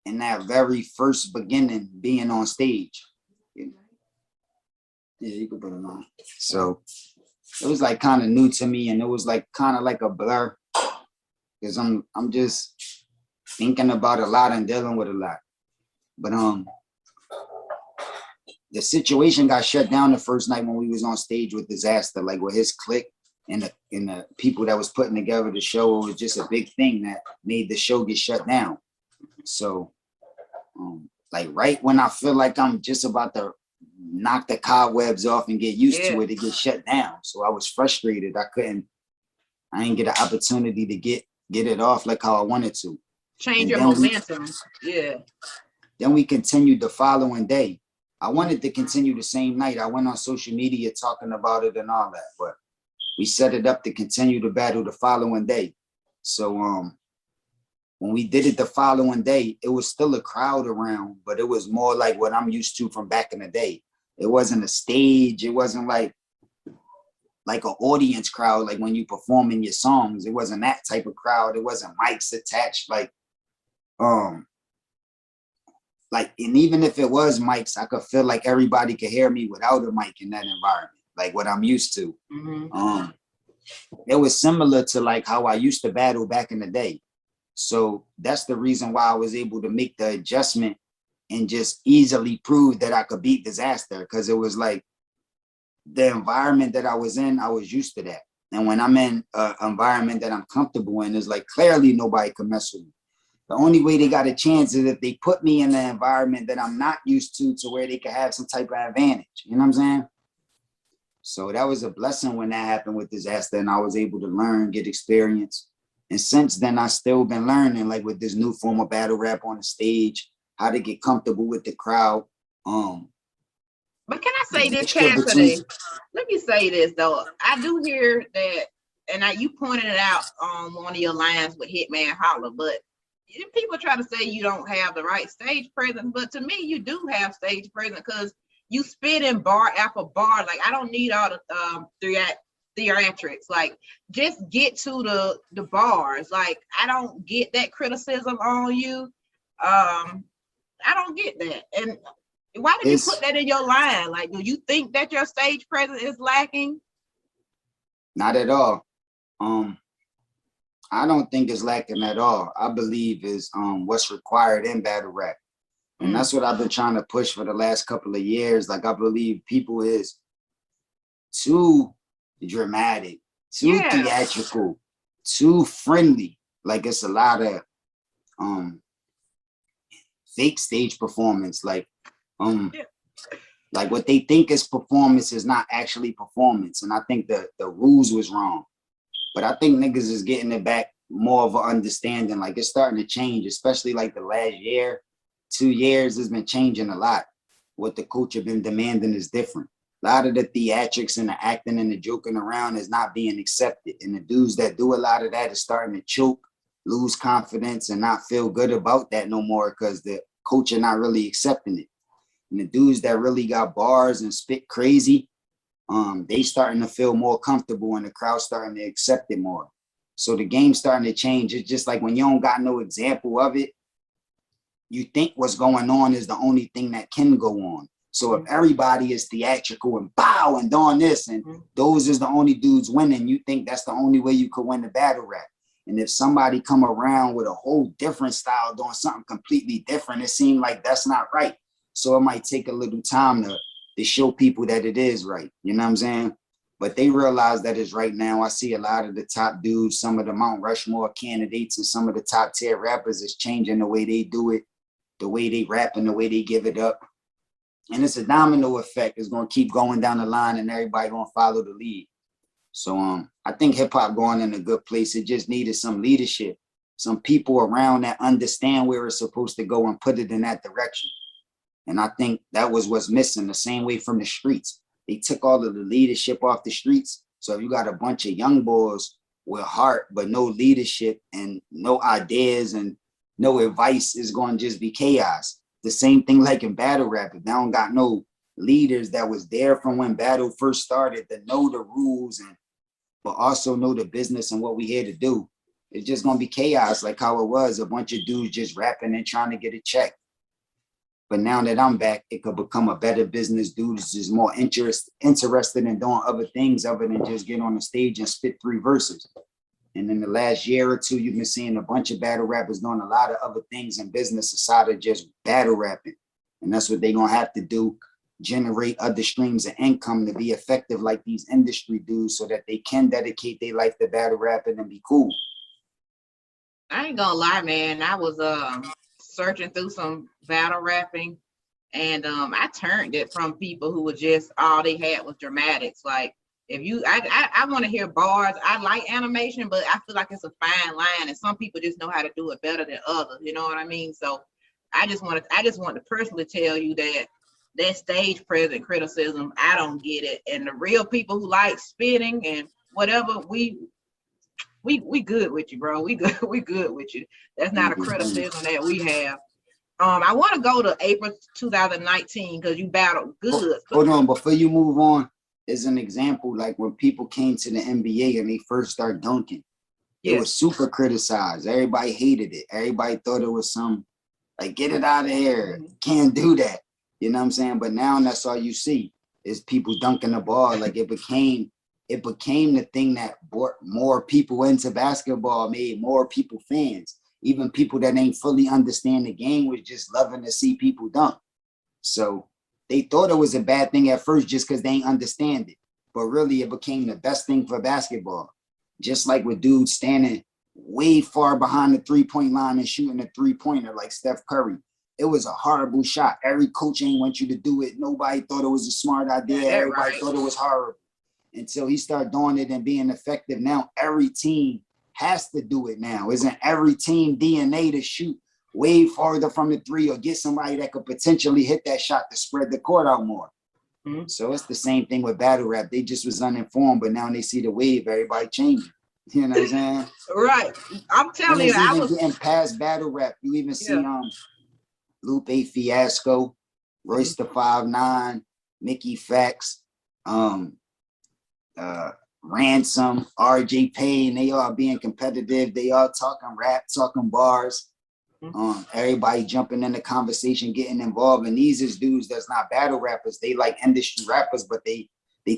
in that very first beginning being on stage. Yeah, you can put it on. So it was like kind of new to me, and it was like kind of like a blur because I'm just thinking about a lot and dealing with a lot. But the situation got shut down the first night when we was on stage with Disaster, like with his clique and the people that was putting together the show. It was just a big thing that made the show get shut down. So like right when I feel like I'm just about to knock the cobwebs off and get used to it gets shut down. So I was frustrated. I didn't get an opportunity to get it off like how I wanted to. Change And your momentum. then we continued the following day. I wanted to continue the same night. I went on social media talking about it and all that, but we set it up to continue the battle the following day. So when we did it the following day, it was still a crowd around, but it was more like what I'm used to from back in the day. It wasn't a stage. It wasn't like an audience crowd, like when you performing your songs. It wasn't that type of crowd. It wasn't mics attached. And even if it was mics, I could feel like everybody could hear me without a mic in that environment, like what I'm used to. It was similar to like how I used to battle back in the day. So that's the reason why I was able to make the adjustment and just easily prove that I could beat Disaster, because it was like the environment that I was in, I was used to that. And when I'm in an environment that I'm comfortable in, it's like clearly nobody can mess with me. The only way they got a chance is if they put me in an environment that I'm not used to where they could have some type of advantage. You know what I'm saying? So that was a blessing when that happened with Disaster, and I was able to learn, get experience. And since then, I've still been learning, like with this new form of battle rap on the stage, how to get comfortable with the crowd. But can I say this, Between, Cassidy? Let me say this though. I do hear that, and you pointed it out on one of your lines with Hitman Holler, but people try to say you don't have the right stage presence, but to me, you do have stage presence because you spit in bar after bar. Like I don't need all the theatrics. Like just get to the bars. Like I don't get that criticism on you. I don't get that. And why did you put that in your line? Like, do you think that your stage presence is lacking? Not at all. I don't think it's lacking at all. I believe is what's required in battle rap. And that's what I've been trying to push for the last couple of years. Like I believe people is too dramatic, too theatrical, too friendly. Like it's a lot of fake stage performance. Like what they think is performance is not actually performance. And I think the rules was wrong. But I think niggas is getting it back more of an understanding. Like it's starting to change, especially like the last year, 2 years has been changing a lot. What the culture been demanding is different. A lot of the theatrics and the acting and the joking around is not being accepted. And the dudes that do a lot of that is starting to choke, lose confidence, and not feel good about that no more because the culture not really accepting it. And the dudes that really got bars and spit crazy, they starting to feel more comfortable and the crowd starting to accept it more. So the game's starting to change. It's just like when you don't got no example of it, you think what's going on is the only thing that can go on. So if everybody is theatrical and bow and doing this, and those is the only dudes winning, you think that's the only way you could win the battle rap. And if somebody come around with a whole different style doing something completely different, it seemed like that's not right. So it might take a little time to show people that it is right. You know what I'm saying? But they realize that it's right now. I see a lot of the top dudes, some of the Mount Rushmore candidates and some of the top tier rappers is changing the way they do it, the way they rap and the way they give it up. And it's a domino effect. It's going to keep going down the line and everybody going to follow the lead. So I think hip hop going in a good place. It just needed some leadership, some people around that understand where it's supposed to go and put it in that direction. And I think that was what's missing, the same way from the streets. They took all of the leadership off the streets. So if you got a bunch of young boys with heart, but no leadership and no ideas and no advice, is going to just be chaos. The same thing like in battle rap. If they don't got no leaders that was there from when battle first started to know the rules and but also know the business and what we here to do, it's just going to be chaos like how it was, a bunch of dudes just rapping and trying to get a check. But now that I'm back, it could become a better business. Dudes is more interested in doing other things other than just get on the stage and spit 3 verses. And in the last year or 2, you've been seeing a bunch of battle rappers doing a lot of other things in business aside of just battle rapping. And that's what they're going to have to do, generate other streams of income to be effective like these industry dudes so that they can dedicate their life to battle rapping and be cool. I ain't gonna lie, man. I was searching through some battle rapping, and I turned it from people who were just all they had was dramatics. Like if you, I want to hear bars. I like animation, but I feel like it's a fine line, and some people just know how to do it better than others. You know what I mean? So I just want to personally tell you that stage present criticism, I don't get it. And the real people who like spitting and whatever, we good with you, bro. We good with you. That's not a criticism that we have. I want to go to April 2019 because you battled good. Hold on, before you move on, as an example, like when people came to the NBA and they first started dunking, it was super criticized. Everybody hated it. Everybody thought it was some like, get it out of here. Can't do that. You know what I'm saying? But now that's all you see is people dunking the ball. Like it became the thing that brought more people into basketball, made more people fans. Even people that ain't fully understand the game was just loving to see people dunk. So they thought it was a bad thing at first just because they ain't understand it. But really it became the best thing for basketball. Just like with dudes standing way far behind the 3-point line and shooting a 3-pointer like Steph Curry. It was a horrible shot. Every coach ain't want you to do it. Nobody thought it was a smart idea. Everybody thought it was horrible. Until he started doing it and being effective. Now every team has to do it now. Isn't every team DNA to shoot way farther from the 3 or get somebody that could potentially hit that shot to spread the court out more? So it's the same thing with battle rap. They just was uninformed, but now they see the wave, everybody changing. You know what I'm saying? Right. I'm telling you, I was getting past battle rap. You even see Lupe Fiasco, Royce the 5'9", Mickey Fax, Ransom, RJ Payne, they all being competitive. They all talking rap, talking bars. Everybody jumping in the conversation, getting involved. And these is dudes that's not battle rappers. They like industry rappers, but they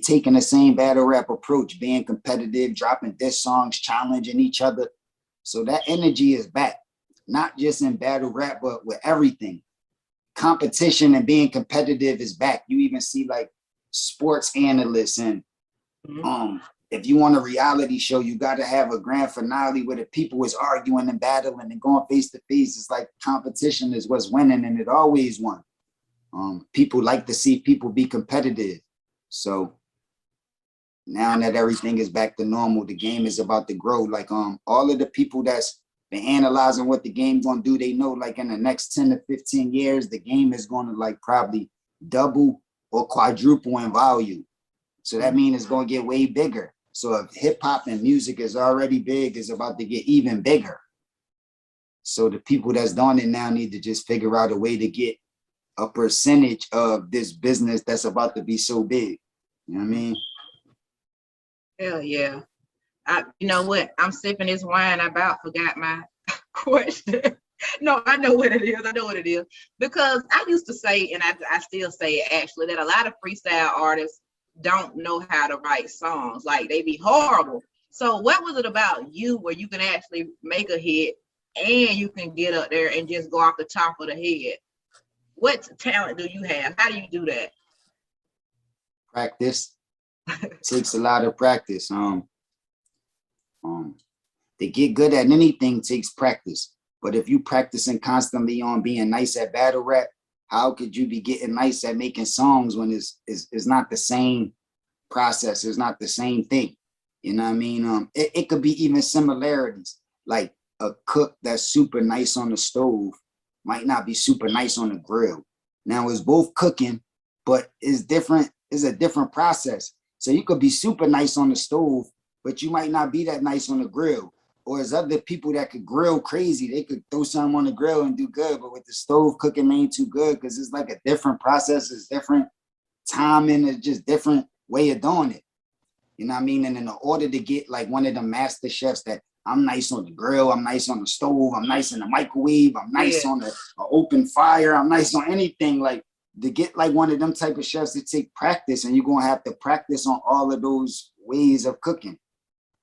taking the same battle rap approach, being competitive, dropping diss songs, challenging each other. So that energy is back, not just in battle rap, but with everything. Competition and being competitive is back. You even see like sports analysts and if you want a reality show, you got to have a grand finale where the people is arguing and battling and going face to face. It's like competition is what's winning, and it always won. People like to see people be competitive. So now that everything is back to normal, the game is about to grow. Like all of the people that's been analyzing what the game's gonna do, they know like in the next 10 to 15 years, the game is gonna like probably double or quadruple in value. So that means it's gonna get way bigger. So if hip hop and music is already big, it's about to get even bigger. So the people that's doing it now need to just figure out a way to get a percentage of this business that's about to be so big. You know what I mean? Hell yeah. You know what? I'm sipping this wine. I about forgot my question. No, I know what it is. I know what it is. Because I used to say, and I still say it actually, that a lot of freestyle artists don't know how to write songs. Like they be horrible. So what was it about you where you can actually make a hit and you can get up there and just go off the top of the head? What talent do you have? How do you do that? Practice. Takes a lot of practice. To get good at anything takes practice. But if you practicing constantly on being nice at battle rap, how could you be getting nice at making songs when it's not the same process? It's not the same thing. You know what I mean? It could be even similarities. Like a cook that's super nice on the stove might not be super nice on the grill. Now it's both cooking, but it's different. It's a different process. So you could be super nice on the stove, but you might not be that nice on the grill. Or there's other people that could grill crazy. They could throw something on the grill and do good, but with the stove cooking ain't too good because it's like a different process. It's different timing. It's just different way of doing it. You know what I mean? And in order to get like one of the master chefs that I'm nice on the grill, I'm nice on the stove, I'm nice in the microwave, I'm nice on the open fire, I'm nice on anything. Like to get like one of them type of chefs, to take practice, and you're gonna have to practice on all of those ways of cooking.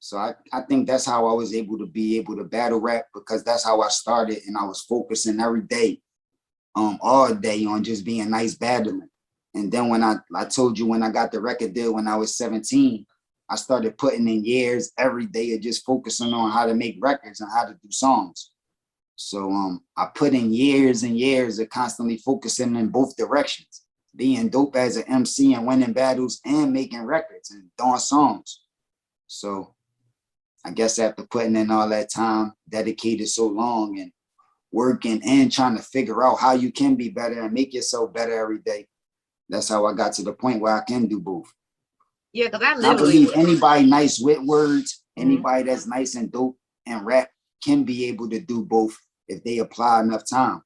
So I think that's how I was able to battle rap, because that's how I started, and I was focusing every day, all day on just being nice battling. And then when I told you when I got the record deal when I was 17, I started putting in years every day of just focusing on how to make records and how to do songs. So I put in years and years of constantly focusing in both directions, being dope as an MC and winning battles and making records and doing songs. So I guess after putting in all that time, dedicated so long and working and trying to figure out how you can be better and make yourself better every day, that's how I got to the point where I can do both. Yeah, because I I literally believe anybody nice with words, mm-hmm. anybody that's nice and dope and rap can be able to do both if they apply enough time.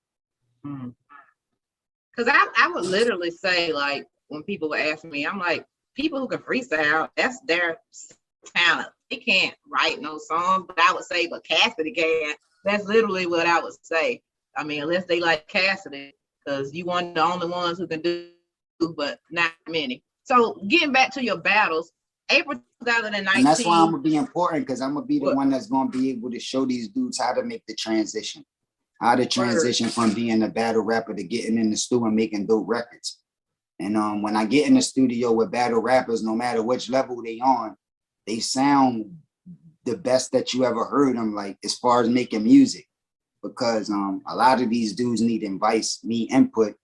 Because I would literally say, like, when people would ask me, I'm like, people who can freestyle, that's their talent. They can't write no songs, but I would say, but Cassidy can. That's literally what I would say. I mean, unless they like Cassidy, because you one of the only ones who can do, but not many. So getting back to your battles, April 2019. And that's why I'm gonna be important, because I'm gonna be the one that's gonna be able to show these dudes how to make the transition, how to transition from being a battle rapper to getting in the studio and making dope records. And when I get in the studio with battle rappers, no matter which level they on, they sound the best that you ever heard them, like as far as making music, because a lot of these dudes need advice, need input,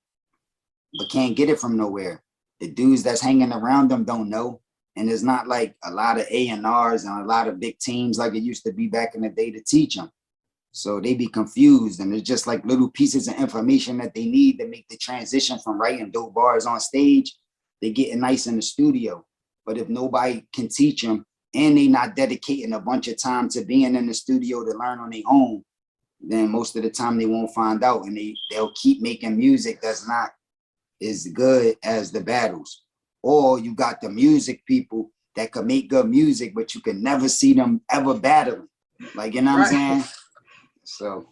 but can't get it from nowhere. The dudes that's hanging around them don't know. And it's not like a lot of A&Rs and a lot of big teams like it used to be back in the day to teach them. So they be confused, and it's just like little pieces of information that they need to make the transition from writing dope bars on stage. They getting nice in the studio. But if nobody can teach them and they not dedicating a bunch of time to being in the studio to learn on their own, then most of the time they won't find out, and they'll keep making music that's not as good as the battles. Or you got the music people that could make good music, but you can never see them ever battling. Like, you know what I'm saying? So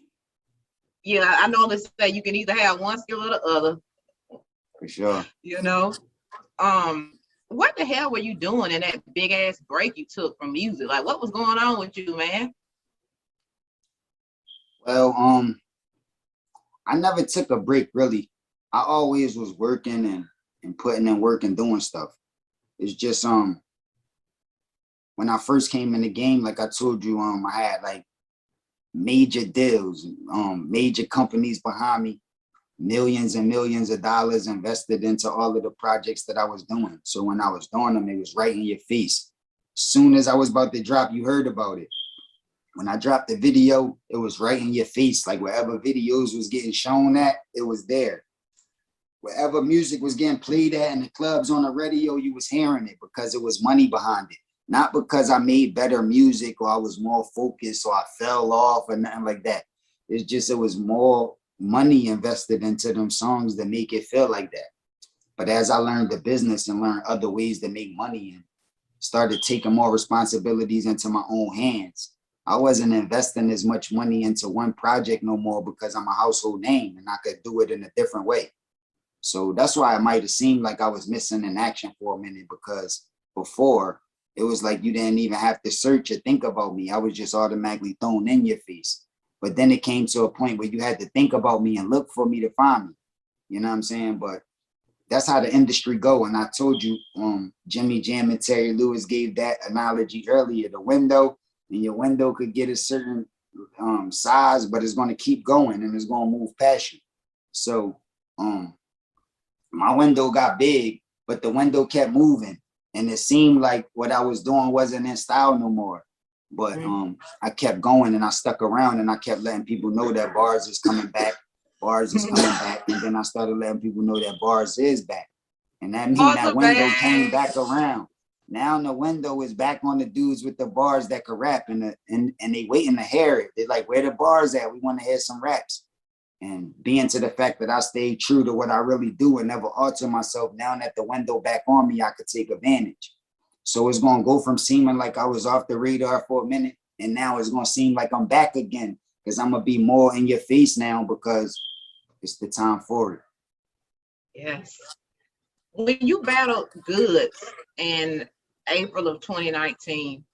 yeah, I normally say you can either have one skill or the other. For sure. You know, what the hell were you doing in that big ass break you took from music? Like, what was going on with you, man? Well, I never took a break really. I always was working and putting in work and doing stuff. It's just when I first came in the game, like I told you, I had like major deals, major companies behind me, millions and millions of dollars invested into all of the projects that I was doing. So when I was doing them, it was right in your face. Soon as I was about to drop, you heard about it. When I dropped the video, it was right in your face. Like wherever videos was getting shown at, it was there. Wherever music was getting played at in the clubs on the radio, you was hearing it, because it was money behind it. Not because I made better music or I was more focused or I fell off or nothing like that. It's just, it was more money invested into them songs that make it feel like that. But as I learned the business and learned other ways to make money and started taking more responsibilities into my own hands, I wasn't investing as much money into one project no more because I'm a household name and I could do it in a different way. So that's why it might have seemed like I was missing in action for a minute, because before it was like you didn't even have to search or think about me. I was just automatically thrown in your face. But then it came to a point where you had to think about me and look for me to find me. You know what I'm saying? But that's how the industry go. And I told you, Jimmy Jam and Terry Lewis gave that analogy earlier. The window, and your window could get a certain size, but it's going to keep going and it's going to move past you. So my window got big, but the window kept moving, and it seemed like what I was doing wasn't in style no more. But I kept going and I stuck around and I kept letting people know that bars is coming back. Bars is coming back. And then I started letting people know that bars is back. And that means that window came back around. Now the window is back on the dudes with the bars that could rap, and they waiting to hear it. They're like, where the bars at? We want to hear some raps. And being to the fact that I stayed true to what I really do and never alter myself, now that the window back on me, I could take advantage. So it's going to go from seeming like I was off the radar for a minute, and now it's going to seem like I'm back again, because I'm going to be more in your face now because it's the time for it. Yes. When you battled Goods in April of 2019,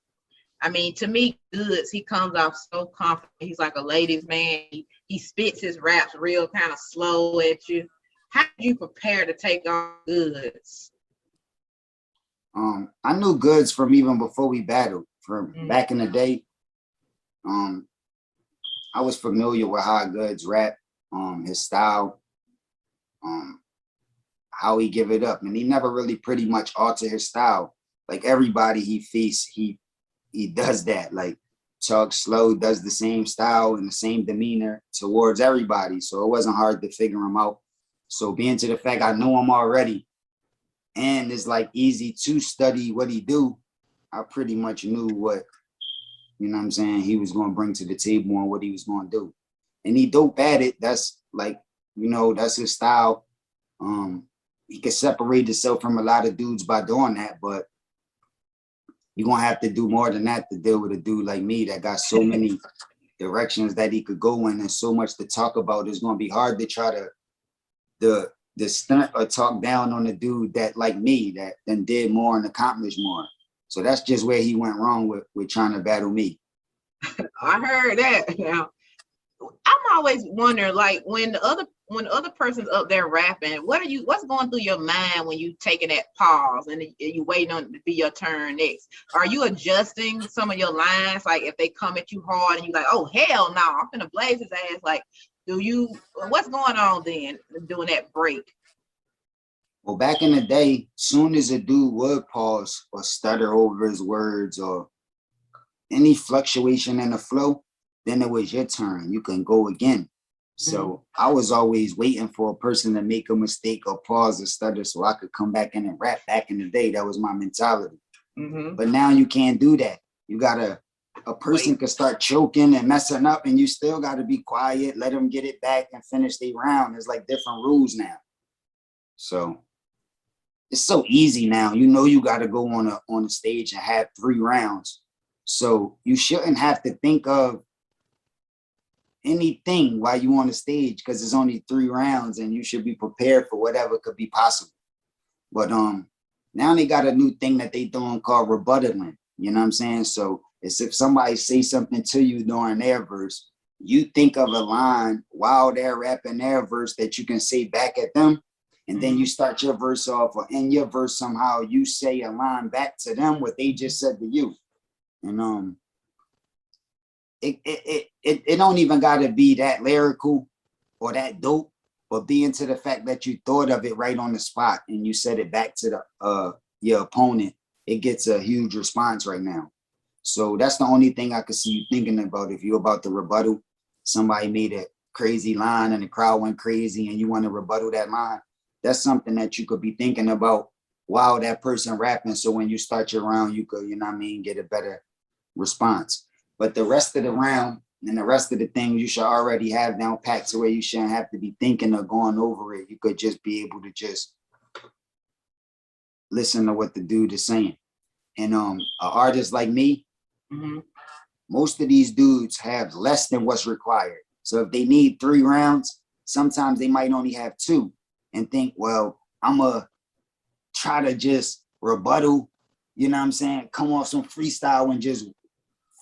I mean, to me, Goods, he comes off so confident. He's like a ladies' man. He spits his raps real kind of slow at you. How did you prepare to take on Goods? I knew Goods from even before we battled. From back in the day, I was familiar with how Goods rap, his style, how he give it up, and he never really pretty much altered his style. Like everybody he faced, he does that. Like Chuck Slow does the same style and the same demeanor towards everybody, so it wasn't hard to figure him out. So being to the fact I knew him already, and it's like easy to study what he do, I pretty much knew what, you know what I'm saying, he was going to bring to the table and what he was going to do. And he dope at it. That's like, you know, that's his style. He could separate himself from a lot of dudes by doing that, but you're going to have to do more than that to deal with a dude like me that got so many directions that he could go in and so much to talk about. It's going to be hard to try to the stunt or talk down on the dude that like me that then did more and accomplished more. So that's just where he went wrong with trying to battle me. I heard that. Now, I'm always wondering, like when the other person's up there rapping, what's going through your mind when you taking that pause and you waiting on it to be your turn next? Are you adjusting some of your lines? Like if they come at you hard and you like, oh hell no, I'm gonna blaze his ass. Like, what's going on then during that break? Well, back in the day, soon as a dude would pause or stutter over his words or any fluctuation in the flow, then it was your turn. You can go again. So I was always waiting for a person to make a mistake or pause or stutter so I could come back in and rap. Back in the day, that was my mentality. But now you can't do that. You gotta, a person could start choking and messing up and you still gotta be quiet, let them get it back and finish their round. There's like different rules now. So it's so easy now. You know, you gotta go on a stage and have 3 rounds. So you shouldn't have to think of anything while you on the stage because it's only 3 rounds and you should be prepared for whatever could be possible. But now they got a new thing that they doing called rebuttaling. You know what I'm saying? So it's if somebody say something to you during their verse, you think of a line while they're rapping their verse that you can say back at them. And then you start your verse off, or in your verse somehow you say a line back to them what they just said to you. And it don't even gotta be that lyrical or that dope, but being to the fact that you thought of it right on the spot and you said it back to the your opponent, it gets a huge response right now. So that's the only thing I could see you thinking about. If you're about to rebuttal, somebody made a crazy line and the crowd went crazy and you want to rebuttal that line, that's something that you could be thinking about while that person rapping. So when you start your round, you could, you know what I mean, get a better response. But the rest of the round and the rest of the things you should already have down packed to where you shouldn't have to be thinking or going over it. You could just be able to just listen to what the dude is saying. And an artist like me, most of these dudes have less than what's required. So if they need 3 rounds, sometimes they might only have 2 and think, well, I'm going to try to just rebuttal, you know what I'm saying? Come off some freestyle and just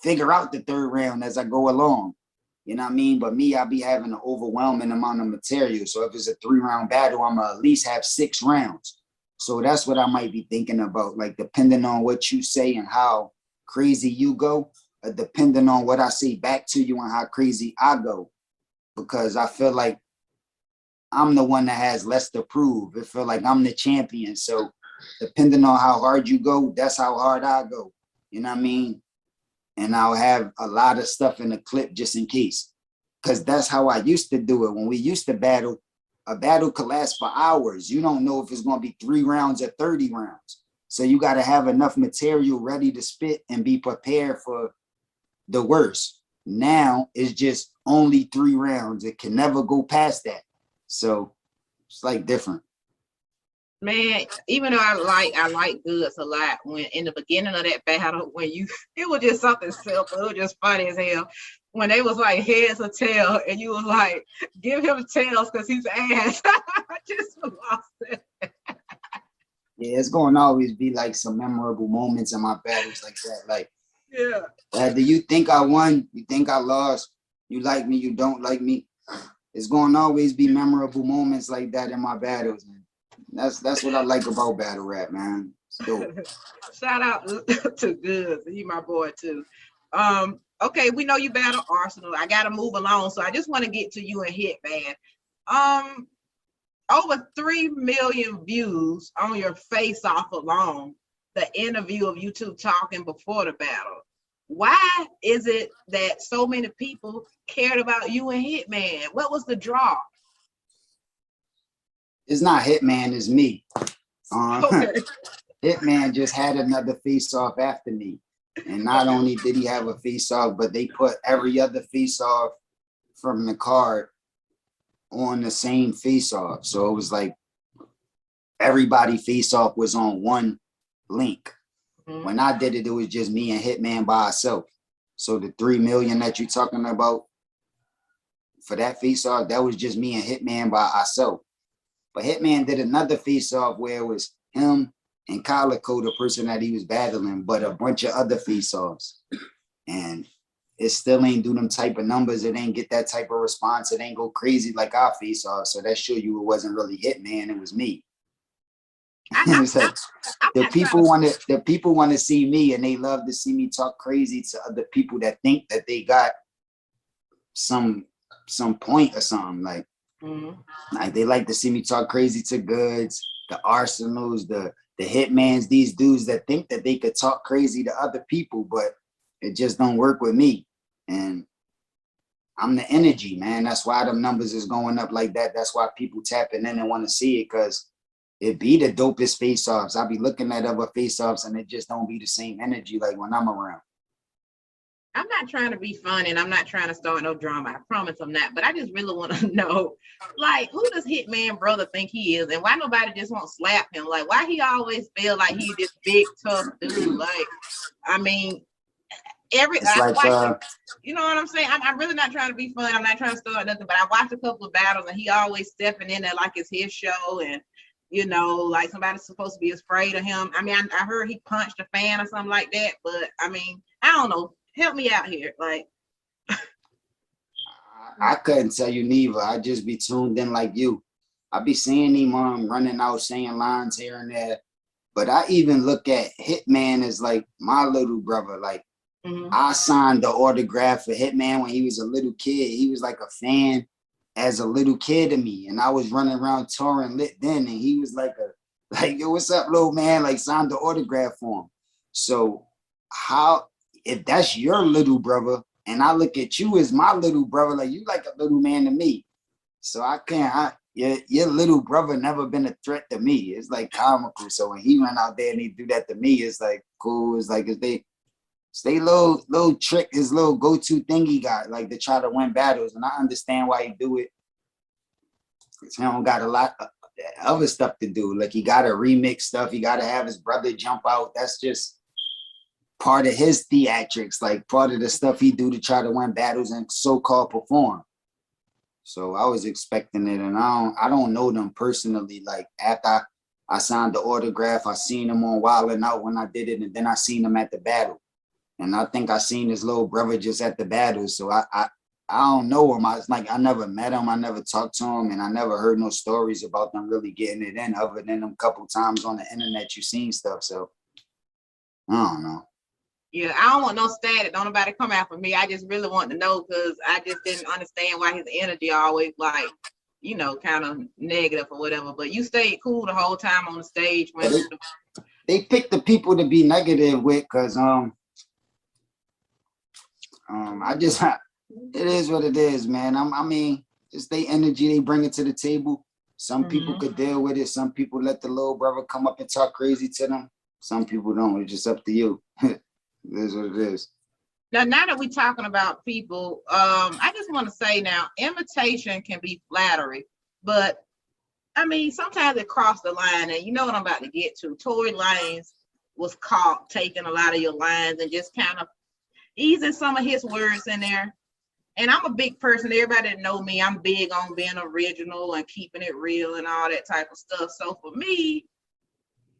figure out the 3rd round as I go along. You know what I mean? But me, I'll be having an overwhelming amount of material. So if it's a 3-round battle, I'm gonna at least have 6 rounds. So that's what I might be thinking about. Like, depending on what you say and how crazy you go, depending on what I say back to you and how crazy I go. Because I feel like I'm the one that has less to prove. It feel like I'm the champion. So depending on how hard you go, that's how hard I go. You know what I mean? And I'll have a lot of stuff in the clip just in case. Because that's how I used to do it. When we used to battle, a battle could last for hours. You don't know if it's going to be 3 rounds or 30 rounds. So you got to have enough material ready to spit and be prepared for the worst. Now it's just only 3 rounds. It can never go past that. So it's like different. Man, even though I like Goods a lot, when in the beginning of that battle, when you it was just something simple, it was just funny as hell. When they was like heads or tail, and you was like, give him tails because he's ass. I just lost it. Yeah, it's going to always be like some memorable moments in my battles like that. Like, Yeah. do you think I won? You think I lost? You like me? You don't like me? It's going to always be memorable moments like that in my battles, man. That's what I like about battle rap, man. Shout out to Goods. He my boy too. Okay, we know you battle Arsenal. I gotta move along, so I just want to get to you and Hitman. Over 3 million views on your face off alone, the interview of you two talking before the battle. Why is it that so many people cared about you and Hitman? What was the draw? It's not Hitman, it's me. Okay. Hitman just had another face-off after me. And not only did he have a face-off, but they put every other face-off from the card on the same face-off. So it was like everybody face-off was on one link. Mm-hmm. When I did it, it was just me and Hitman by ourselves. So the 3 million that you're talking about for that face-off, that was just me and Hitman by ourselves. But Hitman did another face-off where it was him and Calico, the person that he was battling, but a bunch of other face-offs. And it still ain't do them type of numbers. It ain't get that type of response. It ain't go crazy like our face-off. So that show you it wasn't really Hitman, it was me. So the people want to see me, and they love to see me talk crazy to other people that think that they got some point or something. Like, like they like to see me talk crazy to Goods, the Arsenals, the Hitmans, these dudes that think that they could talk crazy to other people, but it just don't work with me. And I'm the energy, man. That's why them numbers is going up like that. That's why people tapping in and want to see it, because it be the dopest face-offs. I be looking at other face-offs and it just don't be the same energy like when I'm around. I'm not trying to be funny and I'm not trying to start no drama. I promise I'm not. But I just really want to know, like, who does Hitman brother think he is, and why nobody just won't slap him? Like, why he always feel like he this big tough dude? Like, I mean, it's like, you know what I'm saying? I'm really not trying to be fun. I'm not trying to start nothing. But I watched a couple of battles and he always stepping in there like it's his show, and you know, like somebody's supposed to be afraid of him. I mean, I heard he punched a fan or something like that. But I mean, I don't know. Help me out here. Like, I couldn't tell you neither. I just be tuned in like you. I be seeing him running out, saying lines here and there. But I even look at Hitman as like my little brother. Like, I signed the autograph for Hitman when he was a little kid. He was like a fan as a little kid to me. And I was running around touring lit then. And he was like, yo, what's up, little man? Like, signed the autograph for him. So if that's your little brother, and I look at you as my little brother, like, you like a little man to me. So your little brother never been a threat to me. It's like comical. So when he run out there and he do that to me, it's like cool. It's like, it's little trick, his little go-to thing he got, like, to try to win battles. And I understand why he do it. He don't got a lot of other stuff to do. Like, he got to remix stuff. He got to have his brother jump out. That's just part of his theatrics, like part of the stuff he do to try to win battles and so-called perform. So I was expecting it, and I don't know them personally. Like after I signed the autograph, I seen him on Wild 'N Out when I did it, and then I seen him at the battle. And I think I seen his little brother just at the battle. So I don't know him. I was like, I never met him, I never talked to him, and I never heard no stories about them really getting it in, other than them couple times on the internet you seen stuff. So I don't know. Yeah, I don't want no static. Don't nobody come after me. I just really want to know because I just didn't understand why his energy always like, you know, kind of negative or whatever. But you stayed cool the whole time on the stage when They pick the people to be negative with, because I just it is what it is, man. I mean, just they energy they bring it to the table. Some people could deal with it. Some people let the little brother come up and talk crazy to them. Some people don't. It's just up to you. It is what it is. now that we're talking about people, I just want to say now, imitation can be flattery, but I mean, sometimes it crossed the line, and you know what I'm about to get to. Tory Lanez was caught taking a lot of your lines and just kind of easing some of his words in there. And I'm a big person. Everybody that know me, I'm big on being original and keeping it real and all that type of stuff. So for me,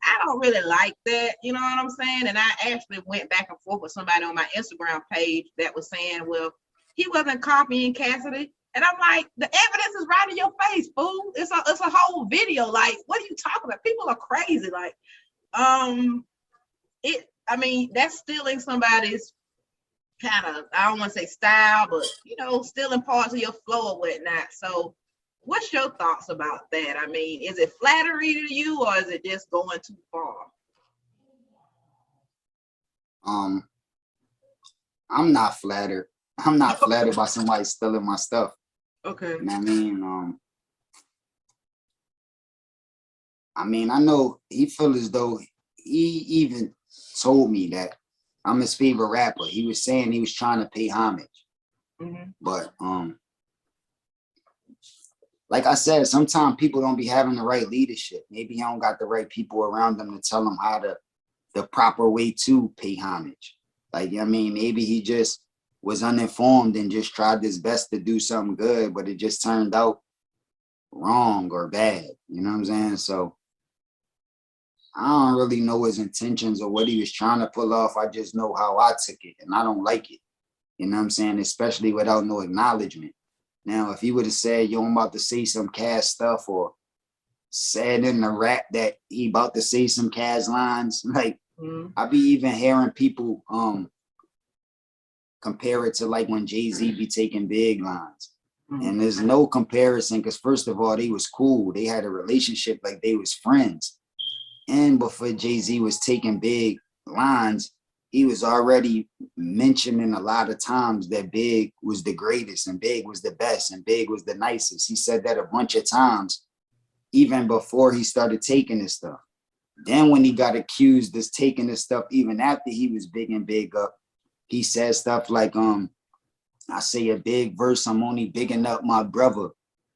I don't really like that, you know what I'm saying? And I actually went back and forth with somebody on my Instagram page that was saying, well, he wasn't copying Cassidy. And I'm like, the evidence is right in your face, fool. It's a whole video. Like, what are you talking about? People are crazy. Like, I mean, that's stealing somebody's kind of, I don't want to say style, but you know, stealing parts of your flow or whatnot. So what's your thoughts about that? I mean, is it flattery to you or is it just going too far? I'm not flattered. I'm not flattered by somebody stealing my stuff. Okay. You know what I mean, I know he feel as though he even told me that I'm his favorite rapper. He was saying he was trying to pay homage. But like I said, sometimes people don't be having the right leadership. Maybe he don't got the right people around them to tell him how the proper way to pay homage. Like, I mean, maybe he just was uninformed and just tried his best to do something good, but it just turned out wrong or bad. You know what I'm saying? So I don't really know his intentions or what he was trying to pull off. I just know how I took it, and I don't like it. You know what I'm saying? Especially without no acknowledgement. Now, if he would have said, yo, I'm about to say some Cass stuff, or said in the rap that he about to say some Cass lines, like I be even hearing people compare it to like when Jay-Z be taking big lines. And there's no comparison, because first of all, they was cool. They had a relationship like they was friends. And before Jay-Z was taking big lines, he was already mentioning a lot of times that Big was the greatest and Big was the best and Big was the nicest. He said that a bunch of times, even before he started taking this stuff. Then when he got accused of taking this stuff, even after he was big and big up, he said stuff like, I say a big verse, I'm only bigging up my brother,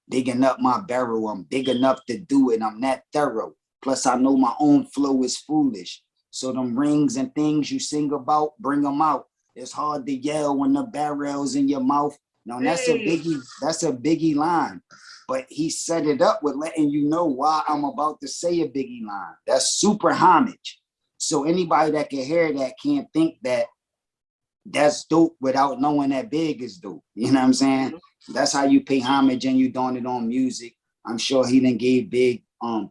digging up my barrel, I'm big enough to do it, I'm that thorough. Plus I know my own flow is foolish. So them rings and things you sing about, bring them out. It's hard to yell when the barrel's in your mouth. Now that's a biggie line. But he set it up with letting you know why I'm about to say a biggie line. That's super homage. So anybody that can hear that can't think that that's dope without knowing that Big is dope. You know what I'm saying? That's how you pay homage, and you doing it on music. I'm sure he done gave Big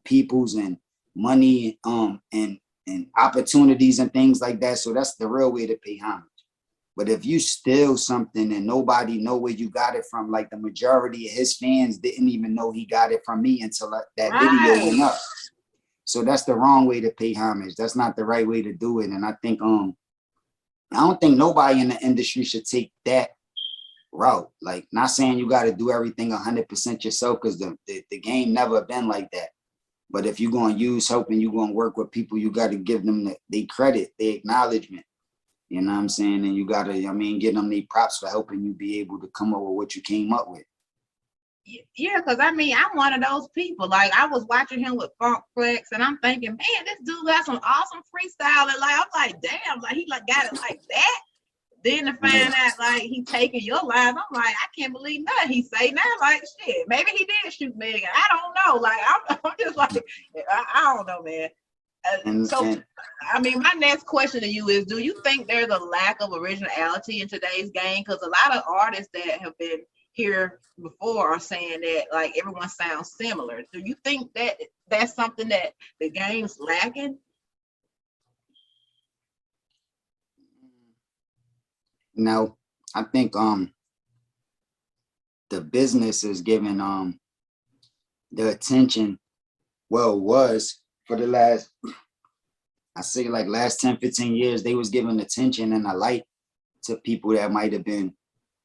peoples and money and opportunities and things like that. So that's the real way to pay homage. But if you steal something and nobody know where you got it from, like the majority of his fans didn't even know he got it from me until that video went up. So that's the wrong way to pay homage. That's not the right way to do it. And I think I don't think nobody in the industry should take that route. Like, not saying you got to do everything 100% yourself, because the game never been like that. But if you're going to use help and you're going to work with people, you got to give them the credit, the acknowledgement. You know what I'm saying? And you got to, give them the props for helping you be able to come up with what you came up with. Yeah, because I mean, I'm one of those people. Like, I was watching him with Funk Flex, and I'm thinking, man, this dude got some awesome freestyle. And like, I'm like, damn, like he like got it like that. Then to Yeah. find out like he taking your lines, I'm like, I can't believe nothing he say now. Like, shit, maybe he did shoot Megan. I don't know. Like, I'm just like, I don't know, man. So, And I mean, my next question to you is: do you think there's a lack of originality in today's game? Because a lot of artists that have been here before are saying that like everyone sounds similar. Do you think that that's something that the game's lacking? no, I think the business is giving the attention, well, was for the last, I say like last 10, 15 years, they was giving attention and a light to people that might have been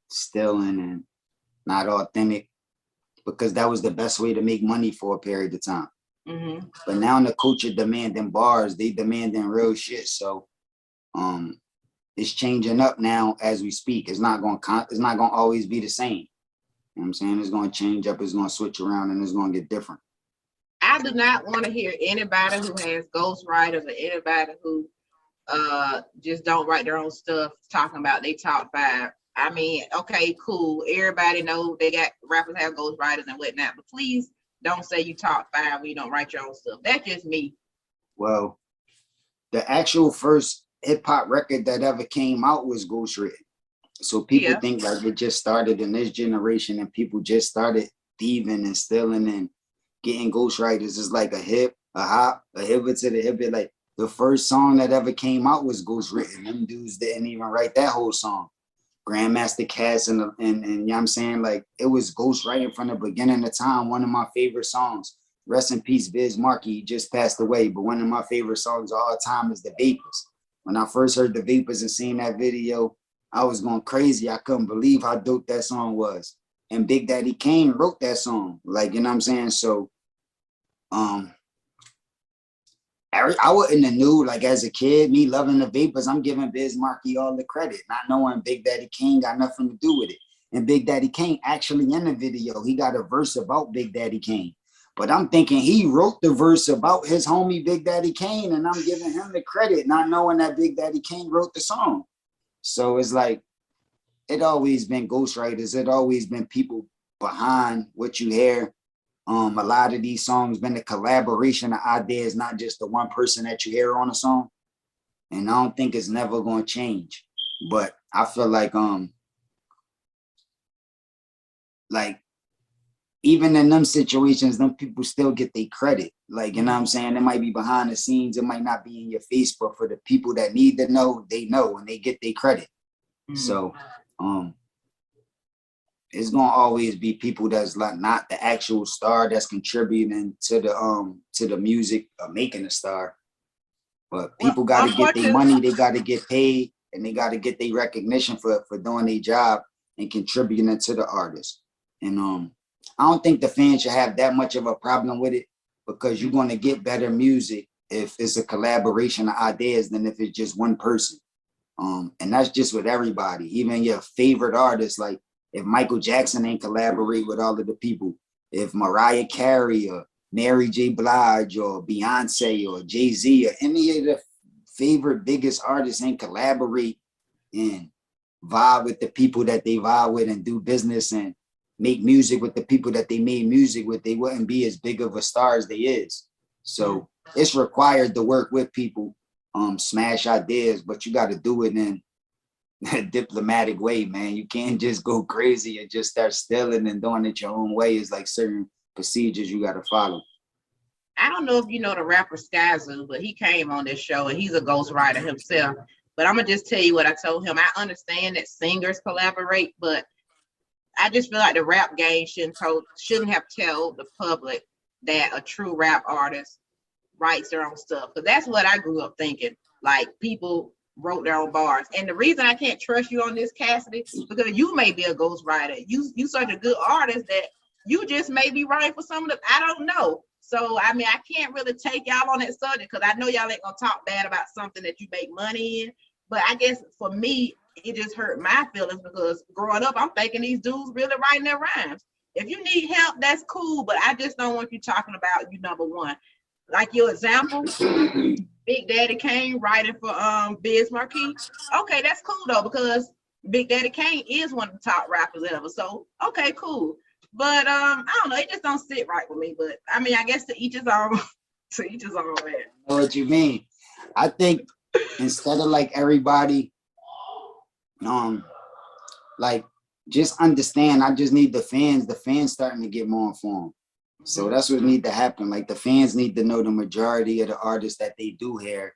stealing and not authentic, because that was the best way to make money for a period of time. Mm-hmm. But now the culture demanding bars, they demanding real shit. So it's changing up now as we speak. It's not going to always be the same. You know what I'm saying? It's going to change up, it's going to switch around, and it's going to get different. I do not want to hear anybody who has ghostwriters or anybody who just don't write their own stuff talking about they top five. I mean, okay, cool. Everybody know they got rappers have ghostwriters and whatnot, but please don't say you top five when you don't write your own stuff. That's just me. Well, the actual first hip hop record that ever came out was ghostwritten. So people Yeah. think like it just started in this generation and people just started thieving and stealing and getting ghostwriters. Is like a hip, a hop, a hip to the hip. Like the first song that ever came out was ghostwritten. Them dudes didn't even write that whole song. Grandmaster Cass and you know what I'm saying? Like it was ghostwriting from the beginning of time. One of my favorite songs. Rest in peace, Biz Markie. He just passed away. But one of my favorite songs of all time is The Vapors. When I first heard The Vapors and seen that video, I was going crazy. I couldn't believe how dope that song was. And Big Daddy Kane wrote that song. Like, you know what I'm saying? So I wouldn't have knew, like as a kid, me loving the Vapors, I'm giving Biz Markie all the credit, not knowing Big Daddy Kane got nothing to do with it. And Big Daddy Kane actually in the video, he got a verse about Big Daddy Kane. But I'm thinking he wrote the verse about his homie Big Daddy Kane, and I'm giving him the credit, not knowing that Big Daddy Kane wrote the song. So it's like, it always been ghostwriters. It always been people behind what you hear. A lot of these songs been a collaboration of ideas, not just the one person that you hear on a song. And I don't think it's never going to change. But I feel like even in them situations, them people still get their credit. Like, you know what I'm saying? It might be behind the scenes. It might not be in your face, but for the people that need to know, they know and they get their credit. Mm-hmm. So, it's gonna always be people that's like not the actual star that's contributing to the music of making a star. But people gotta get their money, they gotta get paid, and they gotta get their recognition for doing their job and contributing to the artist. And I don't think the fans should have that much of a problem with it, because you're gonna get better music if it's a collaboration of ideas than if it's just one person. And that's just with everybody, even your favorite artists. Like if Michael Jackson ain't collaborate with all of the people, if Mariah Carey or Mary J. Blige or Beyonce or Jay-Z or any of the favorite biggest artists ain't collaborate and vibe with the people that they vibe with and do business and make music with the people that they made music with, they wouldn't be as big of a star as they is. So it's required to work with people, smash ideas, but you got to do it in a diplomatic way, man. You can't just go crazy and just start stealing and doing it your own way. It's like certain procedures you got to follow. I don't know if you know the rapper Skyzoo, but he came on this show and he's a ghostwriter himself. But I'm gonna just tell you what I told him. I understand that singers collaborate, but I just feel like the rap game shouldn't have told the public that a true rap artist writes their own stuff. Because that's what I grew up thinking. Like people wrote their own bars. And the reason I can't trust you on this, Cassidy, because you may be a ghostwriter. You such a good artist that you just may be writing for some of the, I don't know. So I mean, I can't really take y'all on that subject because I know y'all ain't gonna talk bad about something that you make money in. But I guess for me, it just hurt my feelings because growing up, I'm thinking these dudes really writing their rhymes. If you need help, that's cool, but I just don't want you talking about you number one. Like your example, Big Daddy Kane writing for Biz Marquee. Okay, that's cool though, because Big Daddy Kane is one of the top rappers ever. So okay, cool. But I don't know, it just don't sit right with me. But I mean, I guess to each his own. To each his own, man. I know what you mean. I think instead of like everybody, like just understand, I just need the fans starting to get more informed. So that's what need to happen. Like the fans need to know the majority of the artists that they do hear.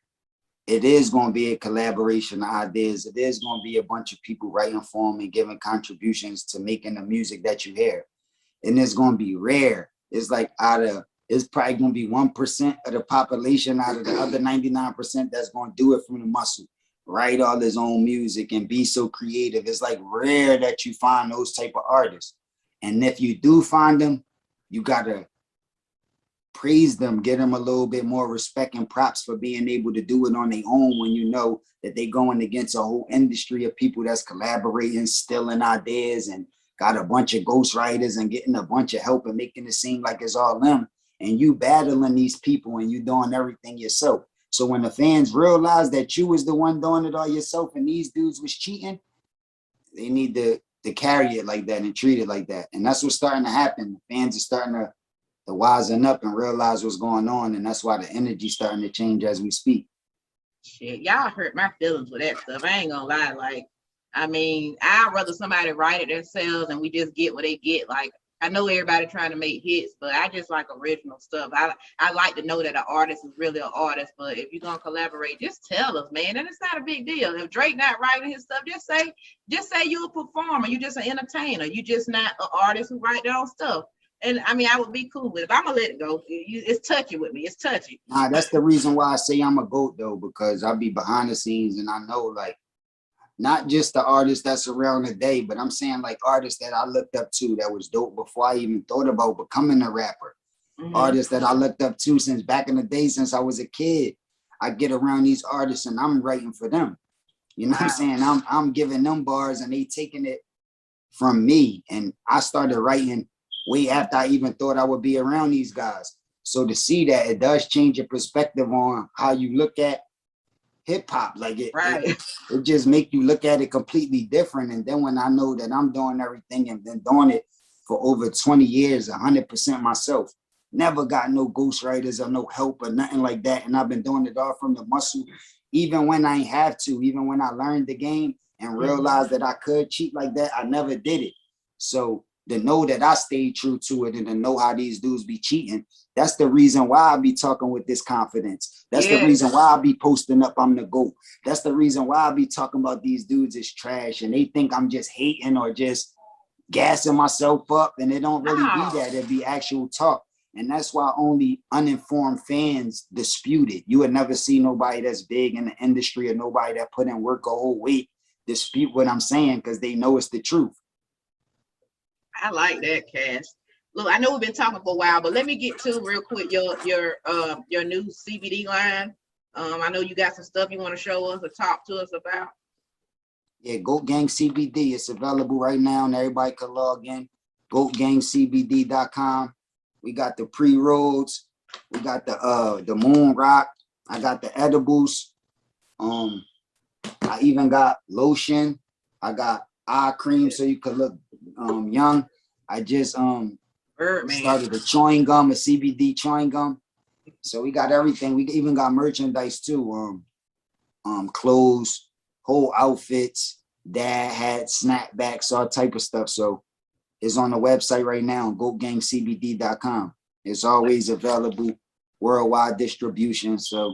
It is going to be a collaboration of ideas. It is going to be a bunch of people writing for them and giving contributions to making the music that you hear. And it's going to be rare. It's like it's probably going to be 1% of the population out of the other 99% that's going to do it from the muscle, write all his own music and be so creative. It's like rare that you find those type of artists. And if you do find them, you got to praise them, give them a little bit more respect and props for being able to do it on their own when you know that they're going against a whole industry of people that's collaborating, stealing ideas, and got a bunch of ghostwriters and getting a bunch of help and making it seem like it's all them. And you battling these people and you doing everything yourself. So when the fans realize that you was the one doing it all yourself and these dudes was cheating, they need to carry it like that and treat it like that. And that's what's starting to happen. The fans are starting to wisen up and realize what's going on. And that's why the energy's starting to change as we speak. Shit, y'all hurt my feelings with that stuff. I ain't gonna lie. Like, I mean, I'd rather somebody write it themselves and we just get what they get. Like, I know everybody trying to make hits, but I just like original stuff. I like to know that an artist is really an artist. But if you're gonna collaborate, just tell us, man. And it's not a big deal. If Drake not writing his stuff, just say you're a performer. You just an entertainer. You just not an artist who write their own stuff. And I mean, I would be cool with it. If I'm gonna let it go, it's touchy with me. It's touchy. Nah, that's the reason why I say I'm a GOAT though, because I be behind the scenes and I know like not just the artists that's around today, but I'm saying like artists that I looked up to that was dope before I even thought about becoming a rapper. Artists that I looked up to since back in the day, since I was a kid. I get around these artists and I'm writing for them. You know what I'm saying? I'm giving them bars and they taking it from me. And I started writing way after I even thought I would be around these guys. So to see that, it does change your perspective on how you look at hip hop. Like it just make you look at it completely different. And then when I know that I'm doing everything and been doing it for over 20 years, 100% myself, never got no ghostwriters or no help or nothing like that. And I've been doing it all from the muscle, even when I ain't have to, even when I learned the game and realized that I could cheat like that, I never did it. So to know that I stayed true to it and to know how these dudes be cheating, that's the reason why I be talking with this confidence. That's the reason why I be posting up I'm the GOAT. That's the reason why I be talking about these dudes is trash and they think I'm just hating or just gassing myself up, and it don't really be that. It be actual talk. And that's why only uninformed fans dispute it. You would never see nobody that's big in the industry or nobody that put in work a whole week dispute what I'm saying because they know it's the truth. I like that, Cass. Look, I know we've been talking for a while, but let me get to real quick your new CBD line. I know you got some stuff you want to show us or talk to us about. Yeah, Goat Gang CBD. It's available right now and everybody can log in. GoatGangCBD.com. We got the pre-rolls. We got the moon rock. I got the edibles. I even got lotion. I got eye cream so you could look young. I just started a chewing gum, a CBD chewing gum. So we got everything. We even got merchandise too. Clothes, whole outfits, dad hats, snapbacks, all type of stuff. So it's on the website right now, GoatGangCBD.com. It's always available, worldwide distribution. So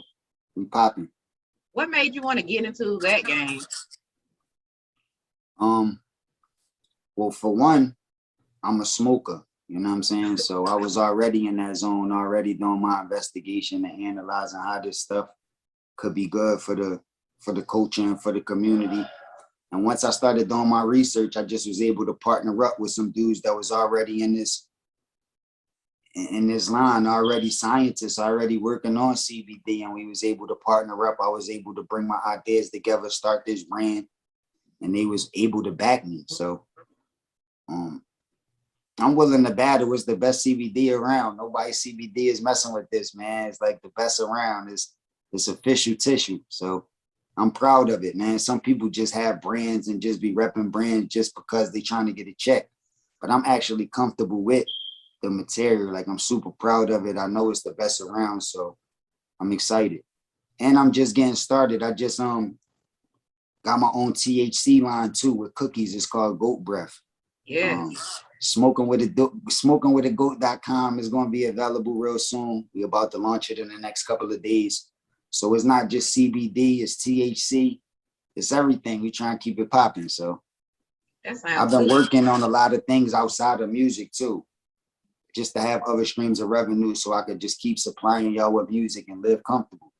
we popping. What made you want to get into that game? Well, for one, I'm a smoker. You know what I'm saying? So I was already in that zone, already doing my investigation and analyzing how this stuff could be good for the culture and for the community. And once I started doing my research, I just was able to partner up with some dudes that was already in this line, already scientists, already working on CBD, and we was able to partner up. I was able to bring my ideas together, start this brand, and they was able to back me. So I'm willing to battle. It's the best CBD around. Nobody CBD is messing with this, man. It's like the best around. It's official tissue. So I'm proud of it, man. Some people just have brands and just be repping brands just because they're trying to get a check. But I'm actually comfortable with the material. Like, I'm super proud of it. I know it's the best around, so I'm excited. And I'm just getting started. I just got my own THC line too with cookies. It's called Goat Breath. Yes. Smoking with a goat.com is going to be available real soon. We're about to launch it in the next couple of days. So it's not just CBD, it's THC, it's everything. We try and keep it popping. So I've been working on a lot of things outside of music too, just to have other streams of revenue so I could just keep supplying y'all with music and live comfortable.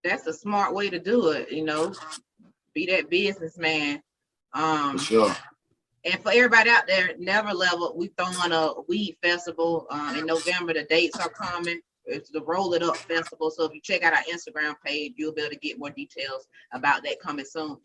That's a smart way to do it, you know, be that businessman. For sure. And for everybody out there, Never Level, we throwing a weed festival in November. The dates are coming. It's the Roll It Up Festival. So if you check out our Instagram page, you'll be able to get more details about that coming soon.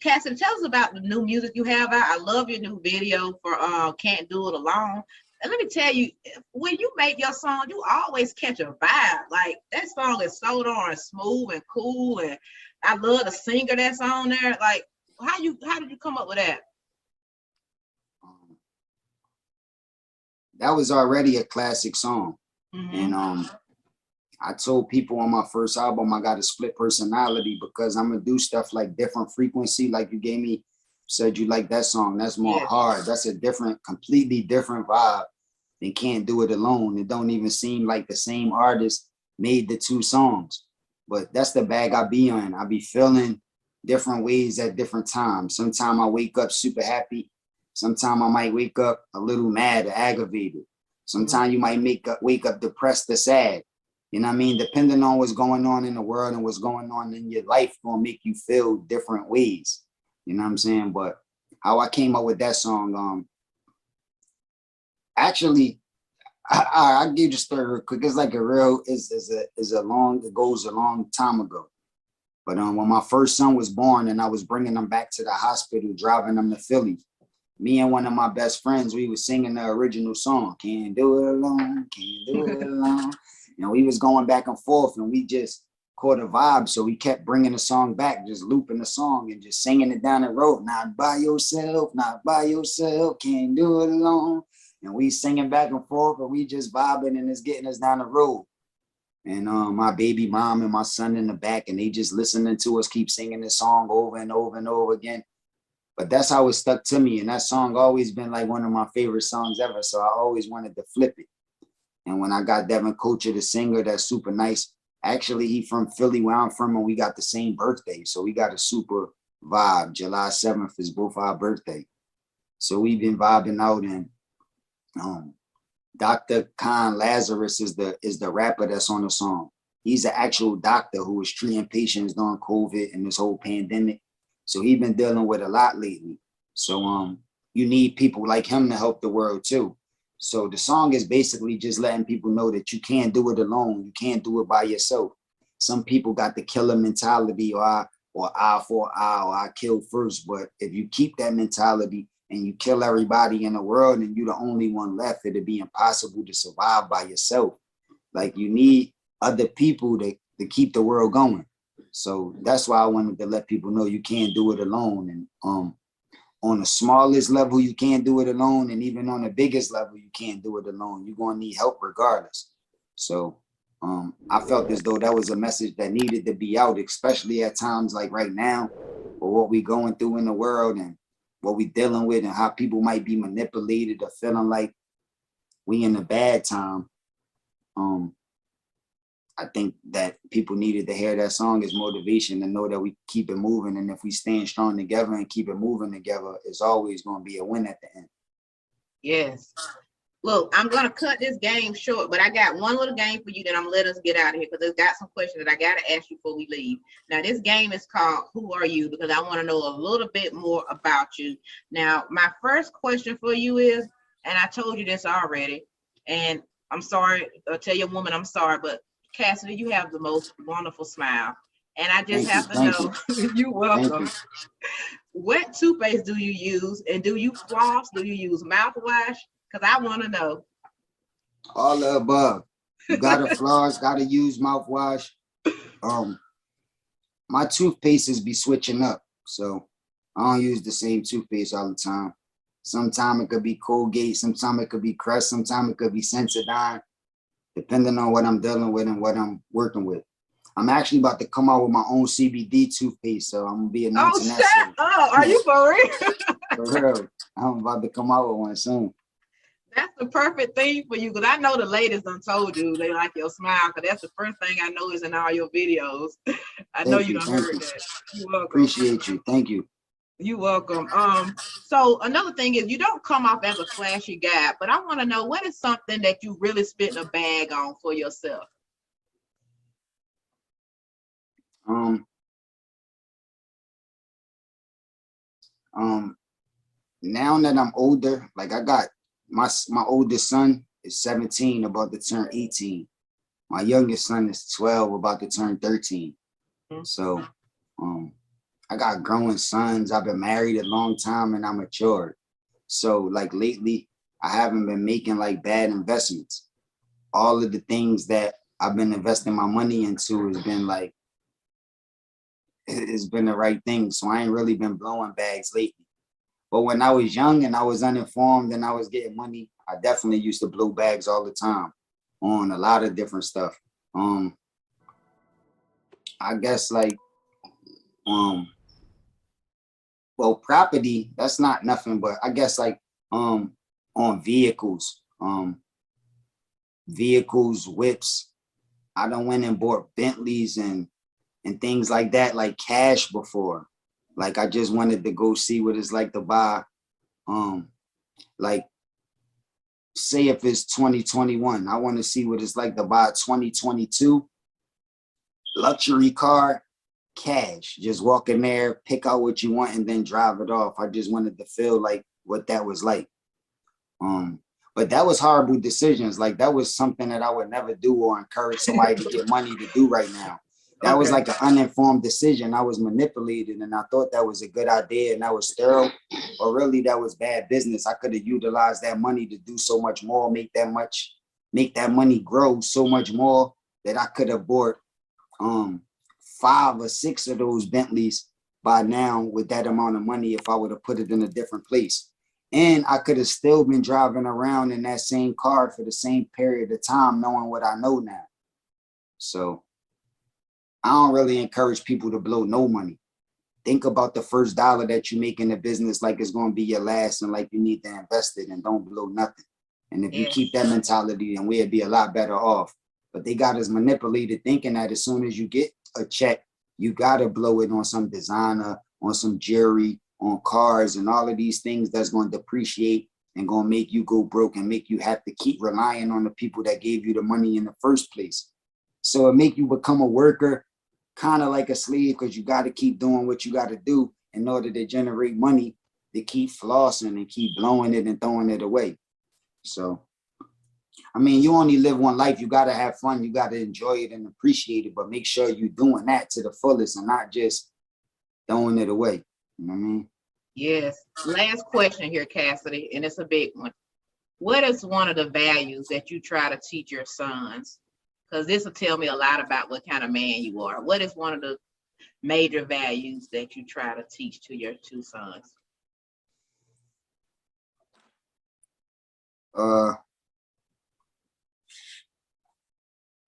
Cassidy, tell us about the new music you have out. I love your new video for Can't Do It Alone. And let me tell you, when you make your song, you always catch a vibe. Like, that song is so darn smooth and cool. And I love the singer that's on there. Like, how did you come up with that? That was already a classic song. Mm-hmm. And I told people on my first album I got a split personality because I'm gonna do stuff like different frequency. Like you gave me, said you like that song. That's more hard. That's a different, completely different vibe than Can't Do It Alone. It don't even seem like the same artist made the two songs. But that's the bag I be on. I be feeling different ways at different times. Sometimes I wake up super happy. Sometimes I might wake up a little mad or aggravated. Sometimes you might wake up depressed or sad. You know what I mean? Depending on what's going on in the world and what's going on in your life gonna make you feel different ways. You know what I'm saying? But how I came up with that song, actually, I'll give you the story real quick. It's like it goes a long time ago. But when my first son was born and I was bringing him back to the hospital, driving him to Philly, me and one of my best friends, we was singing the original song, Can't Do It Alone, Can't Do It Alone. You know, we was going back and forth and we just caught a vibe. So we kept bringing the song back, just looping the song and just singing it down the road. Not by yourself, can't do it alone. And we singing back and forth and we just vibing and it's getting us down the road. And my baby mom and my son in the back and they just listening to us keep singing this song over and over and over again. But that's how it stuck to me. And that song always been like one of my favorite songs ever. So I always wanted to flip it. And when I got Devin Coacher, the singer, that's super nice. Actually, he from Philly, where I'm from, and we got the same birthday. So we got a super vibe. July 7th is both our birthday. So we've been vibing out. And Dr. Khan Lazarus is the rapper that's on the song. He's an actual doctor who was treating patients during COVID and this whole pandemic. So he's been dealing with a lot lately. So you need people like him to help the world too. So the song is basically just letting people know that you can't do it alone. You can't do it by yourself. Some people got the killer mentality or eye for eye or I kill first. But if you keep that mentality and you kill everybody in the world and you're the only one left, it'd be impossible to survive by yourself. Like you need other people to keep the world going. So that's why I wanted to let people know you can't do it alone. And on the smallest level, you can't do it alone. And even on the biggest level, you can't do it alone. You're going to need help regardless. So I felt as though that was a message that needed to be out, especially at times like right now, or what we're going through in the world and what we're dealing with and how people might be manipulated or feeling like we in a bad time. I think that people needed to hear that song as motivation to know that we keep it moving. And if we stand strong together and keep it moving together, it's always going to be a win at the end. Yes. Look, I'm going to cut this game short, but I got one little game for you that I'm going to let us get out of here because it's got some questions that I got to ask you before we leave. Now, this game is called Who Are You? Because I want to know a little bit more about you. Now, my first question for you is, and I told you this already, and I'm sorry, I'll tell your woman I'm sorry, but Cassidy, you have the most wonderful smile. And I just have to know, you're welcome. What toothpaste do you use? And do you floss? Do you use mouthwash? Because I want to know. All the above. You gotta floss, gotta use mouthwash. My toothpastes be switching up, so I don't use the same toothpaste all the time. Sometimes it could be Colgate, sometimes it could be Crest, sometimes it could be Sensodyne, depending on what I'm dealing with and what I'm working with. I'm actually about to come out with my own CBD toothpaste, so I'm gonna be Oh, announcing that shut soon. up. Are you for real? For real. I'm about to come out with one soon. That's the perfect thing for you, because I know the ladies done told you they like your smile, because that's the first thing I know is in all your videos. I know Thank you you, done thank heard you. that. You're welcome. Appreciate you. Thank you. You're welcome. So another thing is you don't come off as a flashy guy, but I want to know, what is something that you really spent a bag on for yourself? Now that I'm older, like I got my oldest son is 17, about to turn 18. My youngest son is 12, about to turn 13. So I got growing sons. I've been married a long time and I'm matured. So like lately, I haven't been making like bad investments. All of the things that I've been investing my money into has been like, it's been the right thing. So I ain't really been blowing bags lately. But when I was young and I was uninformed and I was getting money, I definitely used to blow bags all the time on a lot of different stuff. I guess like, well, property, that's not nothing, but I guess like on vehicles, whips. I done went and bought Bentleys and things like that, like cash before. Like I just wanted to go see what it's like to buy, like say if it's 2021, I want to see what it's like to buy a 2022 luxury car, cash. Just walk in there, pick out what you want, and then drive it off. I just wanted to feel like what that was like. But that was horrible decisions. Like that was something that I would never do or encourage somebody to get money to do right now. That was like an uninformed decision. I was manipulated and I thought that was a good idea and that was sterile, or really that was bad business. I could have utilized that money to do so much more, make that money grow so much more that I could have bought 5 or 6 of those Bentleys by now with that amount of money if I would have put it in a different place. And I could have still been driving around in that same car for the same period of time, knowing what I know now. So I don't really encourage people to blow no money. Think about the first dollar that you make in the business like it's going to be your last and like you need to invest it and don't blow nothing. And if you keep that mentality, then we'd be a lot better off. But they got us manipulated thinking that as soon as you get a check, you got to blow it on some designer, on some jewelry, on cars and all of these things that's going to depreciate and going to make you go broke and make you have to keep relying on the people that gave you the money in the first place. So it make you become a worker, kind of like a slave, because you got to keep doing what you got to do in order to generate money to keep flossing and keep blowing it and throwing it away. So, I mean, you only live one life. You got to have fun. You got to enjoy it and appreciate it, but make sure you're doing that to the fullest and not just throwing it away. You know what I mean? Yes. Last question here, Cassidy, and it's a big one. What is one of the values that you try to teach your sons? Because this will tell me a lot about what kind of man you are. What is one of the major values that you try to teach to your 2 sons?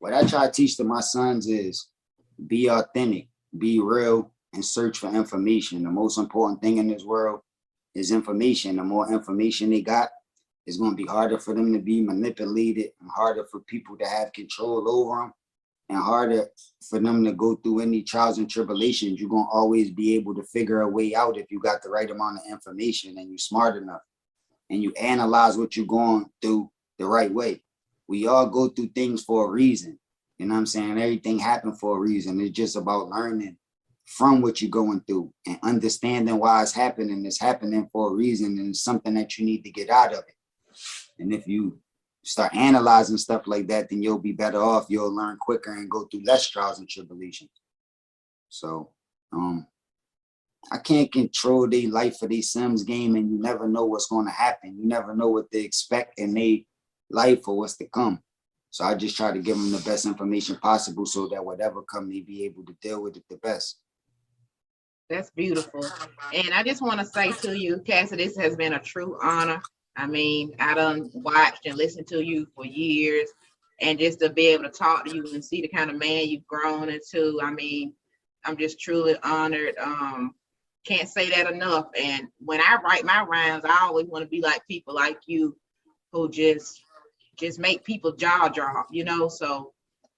What I try to teach to my sons is be authentic, be real, and search for information. The most important thing in this world is information. The more information they got, it's going to be harder for them to be manipulated and harder for people to have control over them and harder for them to go through any trials and tribulations. You're going to always be able to figure a way out if you got the right amount of information and you're smart enough and you analyze what you're going through the right way. We all go through things for a reason. You know what I'm saying? Everything happened for a reason. It's just about learning from what you're going through and understanding why it's happening. It's happening for a reason and it's something that you need to get out of it. And if you start analyzing stuff like that, then you'll be better off. You'll learn quicker and go through less trials and tribulations. So I can't control their life or their Sims game, and you never know what's going to happen. You never know what they expect in their life or what's to come. So I just try to give them the best information possible so that whatever come, they be able to deal with it the best. That's beautiful. And I just want to say to you, Cassidy, this has been a true honor. I mean, I done watched and listened to you for years, and just to be able to talk to you and see the kind of man you've grown into, I mean, I'm just truly honored. Can't say that enough. And when I write my rhymes, I always want to be like people like you who just make people jaw drop, you know. So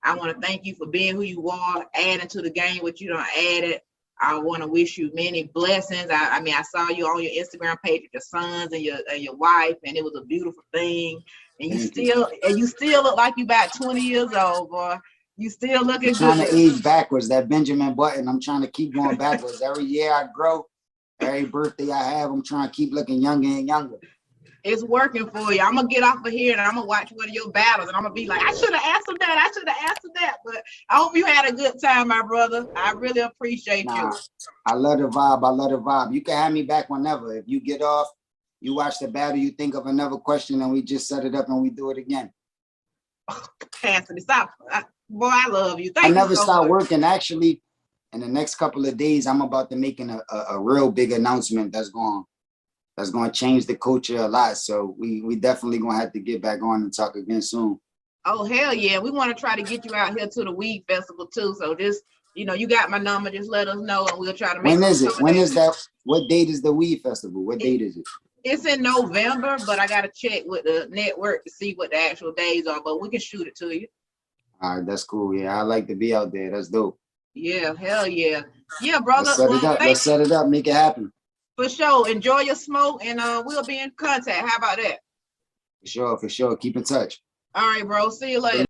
I want to thank you for being who you are, adding to the game what you done added. I want to wish you many blessings. I mean, I saw you on your Instagram page with your sons and your wife, and it was a beautiful thing. And you still look like you about 20 years old, boy. You still I'm looking trying good. to age backwards, that Benjamin Button. I'm trying to keep going backwards. Every year I grow, every birthday I have, I'm trying to keep looking younger and younger. It's working for you. I'm gonna get off of here and I'm gonna watch one of your battles, and I'm gonna be like, I should have asked him that. I should have asked him that. But I hope you had a good time, my brother. I really appreciate you. I love the vibe. I love the vibe. You can have me back whenever. If you get off, you watch the battle, you think of another question, and we just set it up and we do it again. Cassidy, stop. Boy, I love you. Thank I never you so stop much. working. Actually, in the next couple of days, I'm about to make a real big announcement that's going to change the culture a lot. So we definitely going to have to get back on and talk again soon. Oh, hell yeah. We want to try to get you out here to the Weed Festival too. So just, you know, you got my number. Just let us know and we'll try to make When is it? When is that? What date is the Weed Festival? What date is it? It's in November, but I got to check with the network to see what the actual days are, but we can shoot it to you. All right, that's cool. Yeah, I like to be out there. That's dope. Yeah, hell yeah. Yeah, brother. Let's set it up. Let's set it up. Make it happen. For sure. Enjoy your smoke, and we'll be in contact. How about that? For sure. Keep in touch. All right, bro. See you later.